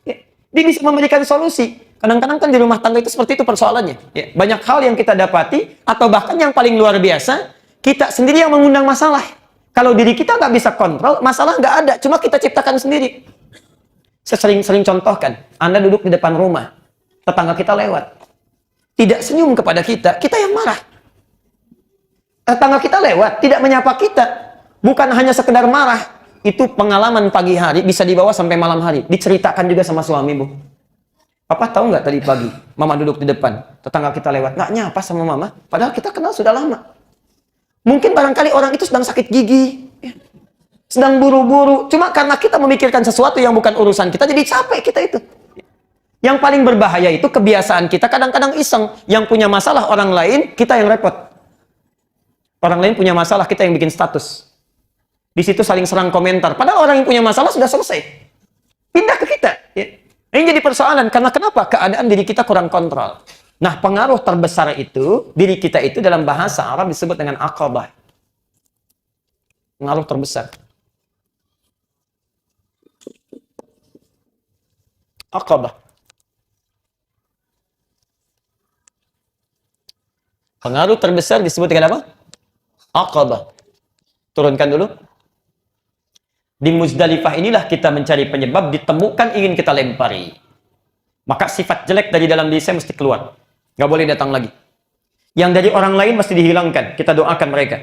Ya. Dia bisa memberikan solusi. Kadang-kadang kan di rumah tangga itu seperti itu persoalannya. Ya. Banyak hal yang kita dapati, atau bahkan yang paling luar biasa, kita sendiri yang mengundang masalah. Kalau diri kita nggak bisa kontrol, masalah nggak ada. Cuma kita ciptakan sendiri. Saya sering contohkan. Anda duduk di depan rumah, tetangga kita lewat. Tidak senyum kepada kita yang marah. Tetangga kita lewat, tidak menyapa kita. Bukan hanya sekedar marah. Itu pengalaman pagi hari, bisa dibawa sampai malam hari. Diceritakan juga sama suami, Bu. Papa tahu nggak tadi pagi, mama duduk di depan. Tetangga kita lewat, nggak nyapa sama mama. Padahal kita kenal sudah lama. Mungkin barangkali orang itu sedang sakit gigi. Sedang buru-buru. Cuma karena kita memikirkan sesuatu yang bukan urusan kita, jadi capek kita itu. Yang paling berbahaya itu kebiasaan kita kadang-kadang iseng. Yang punya masalah orang lain, kita yang repot. Orang lain punya masalah, kita yang bikin status. Di situ saling serang komentar. Padahal orang yang punya masalah sudah selesai. Pindah ke kita. Ya. Ini jadi persoalan. Karena kenapa? Keadaan diri kita kurang kontrol. Nah, pengaruh terbesar itu, diri kita itu dalam bahasa Arab disebut dengan aqabah. Pengaruh terbesar. Aqabah. Pengaruh terbesar disebut dengan apa? Aqabah. Turunkan dulu. Di Muzdalifah inilah kita mencari penyebab, ditemukan ingin kita lempari. Maka sifat jelek dari dalam diri saya mesti keluar. Nggak boleh datang lagi. Yang dari orang lain mesti dihilangkan. Kita doakan mereka.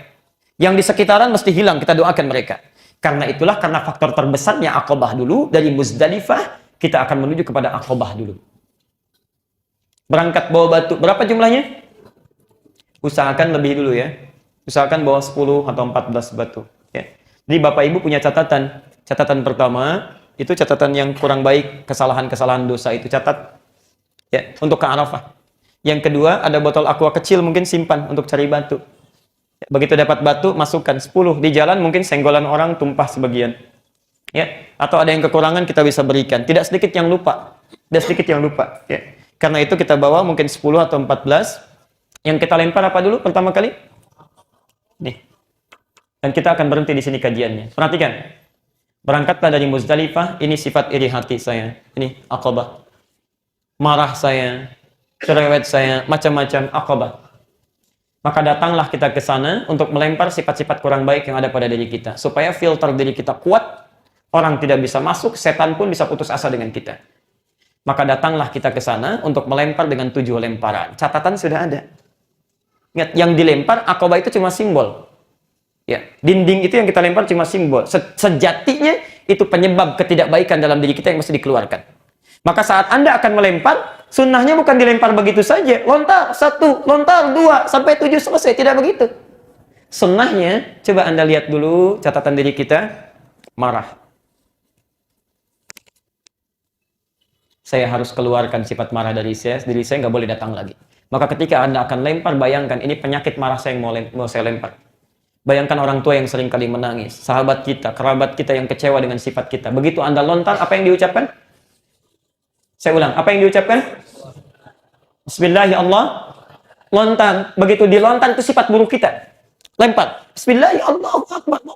Yang di sekitaran mesti hilang. Kita doakan mereka. Karena itulah, karena faktor terbesarnya Aqabah dulu. Dari Muzdalifah, kita akan menuju kepada Aqabah dulu. Berangkat bawa batu. Berapa jumlahnya? Usahakan lebih dulu ya. Usahakan bawa 10 atau 14 batu. Ya. Jadi Bapak Ibu punya catatan. Catatan pertama, itu catatan yang kurang baik, kesalahan-kesalahan dosa itu catat. Ya, untuk ke Arafah. Yang kedua, ada botol aqua kecil, mungkin simpan untuk cari batu. Ya, begitu dapat batu, masukkan 10. Di jalan mungkin senggolan orang tumpah sebagian. Ya, atau ada yang kekurangan kita bisa berikan. Tidak sedikit yang lupa. Tidak sedikit yang lupa. Ya. Karena itu kita bawa mungkin 10 atau 14. Yang kita lempar apa dulu pertama kali? Nih. Dan kita akan berhenti di sini kajiannya. Perhatikan. Berangkatlah dari Muzdalifah, ini sifat iri hati saya. Ini Aqabah. Marah saya, cerewet saya, macam-macam Aqabah. Maka datanglah kita ke sana untuk melempar sifat-sifat kurang baik yang ada pada diri kita. Supaya filter diri kita kuat, orang tidak bisa masuk, setan pun bisa putus asa dengan kita. Maka datanglah kita ke sana untuk melempar dengan 7 lemparan. Catatan sudah ada. Ingat, yang dilempar Aqabah itu cuma simbol. Ya, dinding itu yang kita lempar cuma simbol. Sejatinya itu penyebab ketidakbaikan dalam diri kita yang mesti dikeluarkan. Maka saat Anda akan melempar, sunnahnya bukan dilempar begitu saja. Lontar 1, lontar 2, sampai 7 selesai. Tidak begitu. Sunnahnya, coba Anda lihat dulu catatan diri kita. Marah. Saya harus keluarkan sifat marah dari saya. Diri saya nggak boleh datang lagi. Maka ketika Anda akan lempar, bayangkan ini penyakit marah saya yang mau saya lempar. Bayangkan orang tua yang sering kali menangis, sahabat kita, kerabat kita yang kecewa dengan sifat kita. Begitu Anda lontar, apa yang diucapkan? Saya ulang, apa yang diucapkan? Bismillahirrahmanirrahim. Lontar. Begitu dilontar itu sifat buruk kita. Lempar. Bismillahirrahmanirrahim.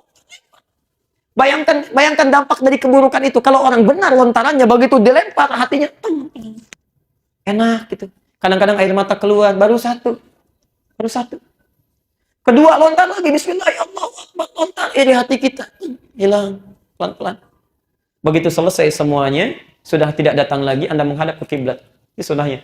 Bayangkan dampak dari keburukan itu. Kalau orang benar lontarannya, begitu dilempar, hatinya enak gitu. Kadang-kadang air mata keluar, baru satu. Kedua, lontar lagi. Bismillahirrahmanirrahim. Lontar. Di hati kita. Hilang. Pelan-pelan. Begitu selesai semuanya, sudah tidak datang lagi, Anda menghadap ke kiblat. Ini sunnahnya.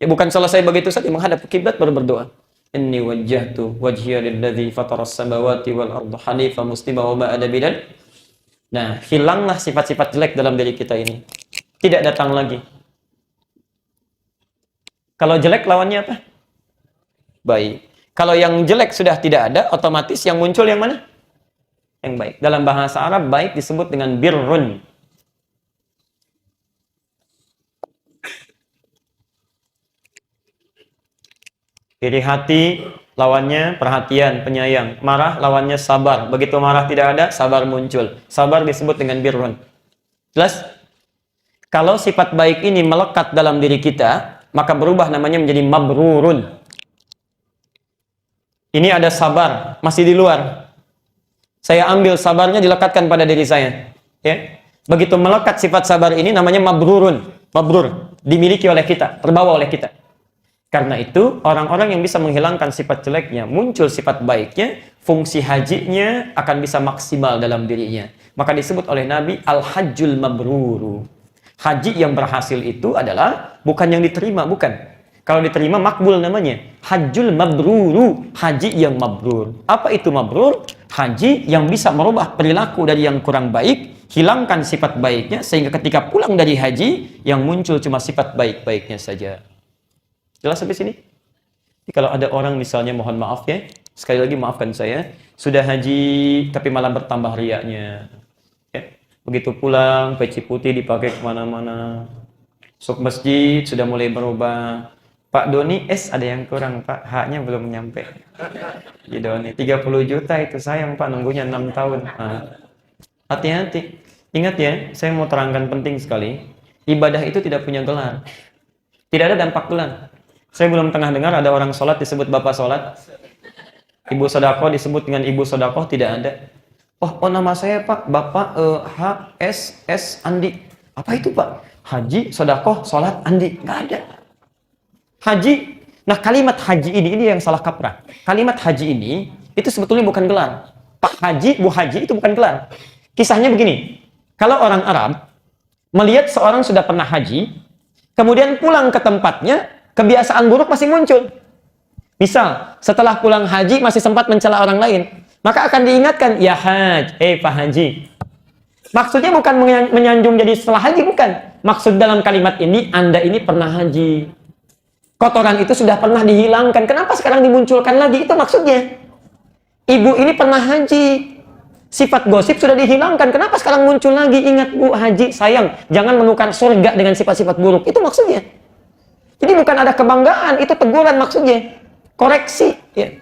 Ya bukan selesai begitu saja, menghadap ke kiblat baru berdoa. Inni wajjahtu wajhiya lilladzi fataras samawati wal arda hanifan muslima wa ma ana minal. Nah, hilanglah sifat-sifat jelek dalam diri kita ini. Tidak datang lagi. Kalau jelek lawannya apa? Baik. Kalau yang jelek sudah tidak ada, otomatis yang muncul yang mana? Yang baik. Dalam bahasa Arab, baik disebut dengan birrun. Iri hati lawannya perhatian, penyayang. Marah lawannya sabar. Begitu marah tidak ada, sabar muncul. Sabar disebut dengan birrun. Jelas? Kalau sifat baik ini melekat dalam diri kita, maka berubah namanya menjadi mabrurun. Ini ada sabar, masih di luar. Saya ambil sabarnya dilekatkan pada diri saya. Ya. Begitu melekat sifat sabar ini namanya mabrurun. Mabrur, dimiliki oleh kita, terbawa oleh kita. Karena itu, orang-orang yang bisa menghilangkan sifat jeleknya, muncul sifat baiknya, fungsi hajinya akan bisa maksimal dalam dirinya. Maka disebut oleh Nabi, al-hajjul mabruru. Haji yang berhasil itu adalah bukan yang diterima, bukan. Kalau diterima, makbul namanya. Hajjul mabruru, haji yang mabrur. Apa itu mabrur? Haji yang bisa merubah perilaku dari yang kurang baik, hilangkan sifat baiknya, sehingga ketika pulang dari haji, yang muncul cuma sifat baik-baiknya saja. Jelas sampai sini? Jadi kalau ada orang misalnya, mohon maaf ya, sekali lagi maafkan saya, sudah haji tapi malah bertambah riaknya. Ya. Begitu pulang, peci putih dipakai kemana-mana. Masuk masjid sudah mulai berubah. Pak Doni, ada yang kurang Pak, haknya belum nyampe. Ya Doni, 30 juta itu sayang Pak, nunggunya 6 tahun. Hati-hati. Ingat ya, saya mau terangkan penting sekali. Ibadah itu tidak punya gelar. Tidak ada dampak gelar. Saya belum tengah dengar ada orang sholat disebut bapak sholat. Ibu sodakoh disebut dengan ibu sodakoh, tidak ada. Oh nama saya Pak, Bapak H.S.S. Andi. Apa itu Pak? Haji, sodakoh, sholat, Andi. Nggak ada. Haji. Nah kalimat haji ini yang salah kaprah. Kalimat haji ini, itu sebetulnya bukan gelar. Pak Haji, Bu Haji itu bukan gelar. Kisahnya begini. Kalau orang Arab melihat seorang sudah pernah haji, kemudian pulang ke tempatnya, kebiasaan buruk masih muncul. Misal, setelah pulang haji masih sempat mencela orang lain, maka akan diingatkan, ya Haj, Pak Haji. Maksudnya bukan menyanjung jadi setelah haji, bukan. Maksud dalam kalimat ini, Anda ini pernah haji. Kotoran itu sudah pernah dihilangkan. Kenapa sekarang dimunculkan lagi? Itu maksudnya. Ibu ini pernah haji. Sifat gosip sudah dihilangkan. Kenapa sekarang muncul lagi? Ingat Bu Haji, sayang, jangan menukar surga dengan sifat-sifat buruk. Itu maksudnya. Jadi bukan ada kebanggaan, itu teguran maksudnya. Koreksi. Ya.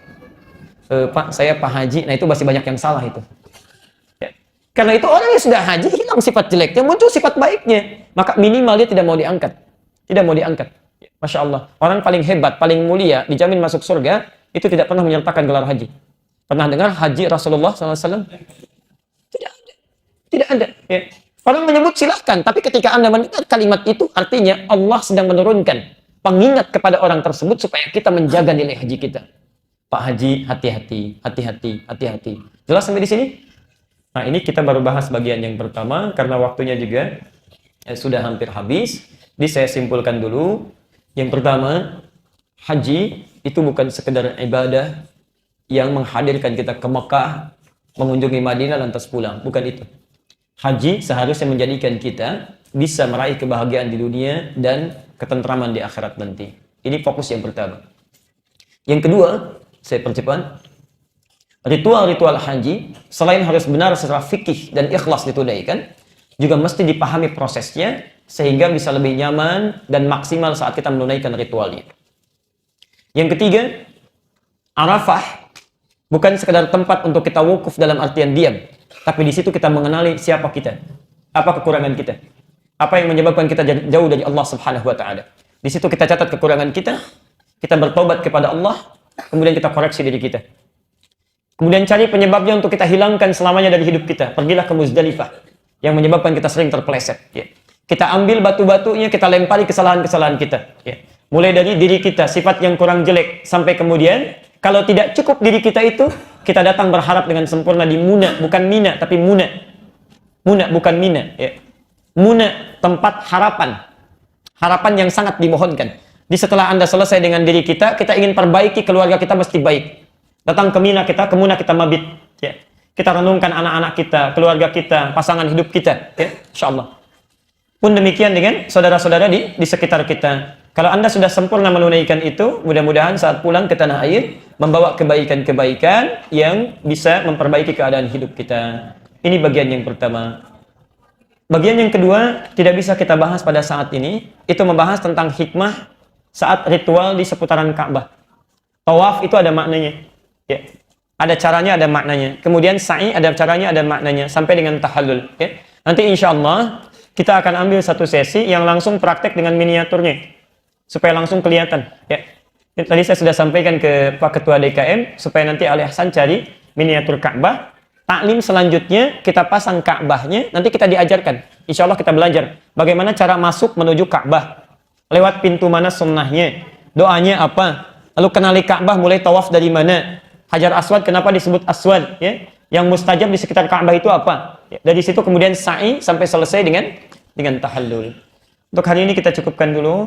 Pak, saya Pak Haji. Nah itu masih banyak yang salah itu. Ya. Karena itu orang yang sudah haji, hilang sifat jeleknya, muncul sifat baiknya. Maka minimal dia tidak mau diangkat. Tidak mau diangkat. Ya. Masya Allah. Orang paling hebat, paling mulia, dijamin masuk surga, itu tidak pernah menyertakan gelar haji. Pernah dengar haji Rasulullah SAW? Tidak ada. Tidak ada. Ya. Orang menyebut silahkan, tapi ketika Anda mendengar kalimat itu, artinya Allah sedang menurunkan pengingat kepada orang tersebut supaya kita menjaga nilai haji kita. Pak Haji, hati-hati, hati-hati, hati-hati. Jelas sampai di sini? Nah, ini kita baru bahas bagian yang pertama, karena waktunya juga sudah hampir habis. Jadi saya simpulkan dulu. Yang pertama, haji itu bukan sekedar ibadah yang menghadirkan kita ke Mekah, mengunjungi Madinah, lantas pulang. Bukan itu. Haji seharusnya menjadikan kita bisa meraih kebahagiaan di dunia dan ketentraman di akhirat nanti. Ini fokus yang pertama. Yang kedua, saya percepat. Ritual-ritual haji, selain harus benar secara fikih dan ikhlas ditunaikan, juga mesti dipahami prosesnya, sehingga bisa lebih nyaman dan maksimal saat kita menunaikan ritualnya. Yang ketiga, Arafah bukan sekedar tempat untuk kita wukuf dalam artian diam, tapi di situ kita mengenali siapa kita, apa kekurangan kita, apa yang menyebabkan kita jauh dari Allah Subhanahu wa taala. Di situ kita catat kekurangan kita bertobat kepada Allah, kemudian kita koreksi diri kita. Kemudian cari penyebabnya untuk kita hilangkan selamanya dari hidup kita. Pergilah ke Muzdalifah yang menyebabkan kita sering terpeleset. Ya. Kita ambil batu-batunya, kita lempari kesalahan-kesalahan kita. Ya. Mulai dari diri kita, sifat yang kurang jelek, sampai kemudian kalau tidak cukup diri kita itu, kita datang berharap dengan sempurna di Muna, bukan Mina, tapi Muna. Muna, bukan Mina. Ya. Muna, tempat harapan. Harapan yang sangat dimohonkan. Di setelah Anda selesai dengan diri kita ingin perbaiki keluarga kita mesti baik. Datang ke Mina kita, ke Muna kita mabit. Ya. Kita renungkan anak-anak kita, keluarga kita, pasangan hidup kita. Ya. Insya Allah. Pun demikian dengan saudara-saudara di sekitar kita. Kalau Anda sudah sempurna menunaikan itu, mudah-mudahan saat pulang ke tanah air, membawa kebaikan-kebaikan yang bisa memperbaiki keadaan hidup kita. Ini bagian yang pertama. Bagian yang kedua, tidak bisa kita bahas pada saat ini, itu membahas tentang hikmah saat ritual di seputaran Ka'bah. Tawaf itu ada maknanya. Ya. Ada caranya, ada maknanya. Kemudian sa'i ada caranya, ada maknanya. Sampai dengan tahallul. Ya. Nanti insya Allah, kita akan ambil satu sesi yang langsung praktek dengan miniaturnya. Supaya langsung kelihatan. Ya. Tadi saya sudah sampaikan ke Pak Ketua DKM, supaya nanti Ali Hasan cari miniatur Ka'bah. Taklim selanjutnya, kita pasang Ka'bahnya, nanti kita diajarkan. Insya Allah kita belajar bagaimana cara masuk menuju Ka'bah. Lewat pintu mana sunnahnya, doanya apa, lalu kenali Ka'bah mulai tawaf dari mana, Hajar Aswad kenapa disebut Aswad, ya? Yang mustajab di sekitar Ka'bah itu apa. Ya. Dari situ kemudian sa'i sampai selesai dengan tahallul. Untuk hari ini kita cukupkan dulu.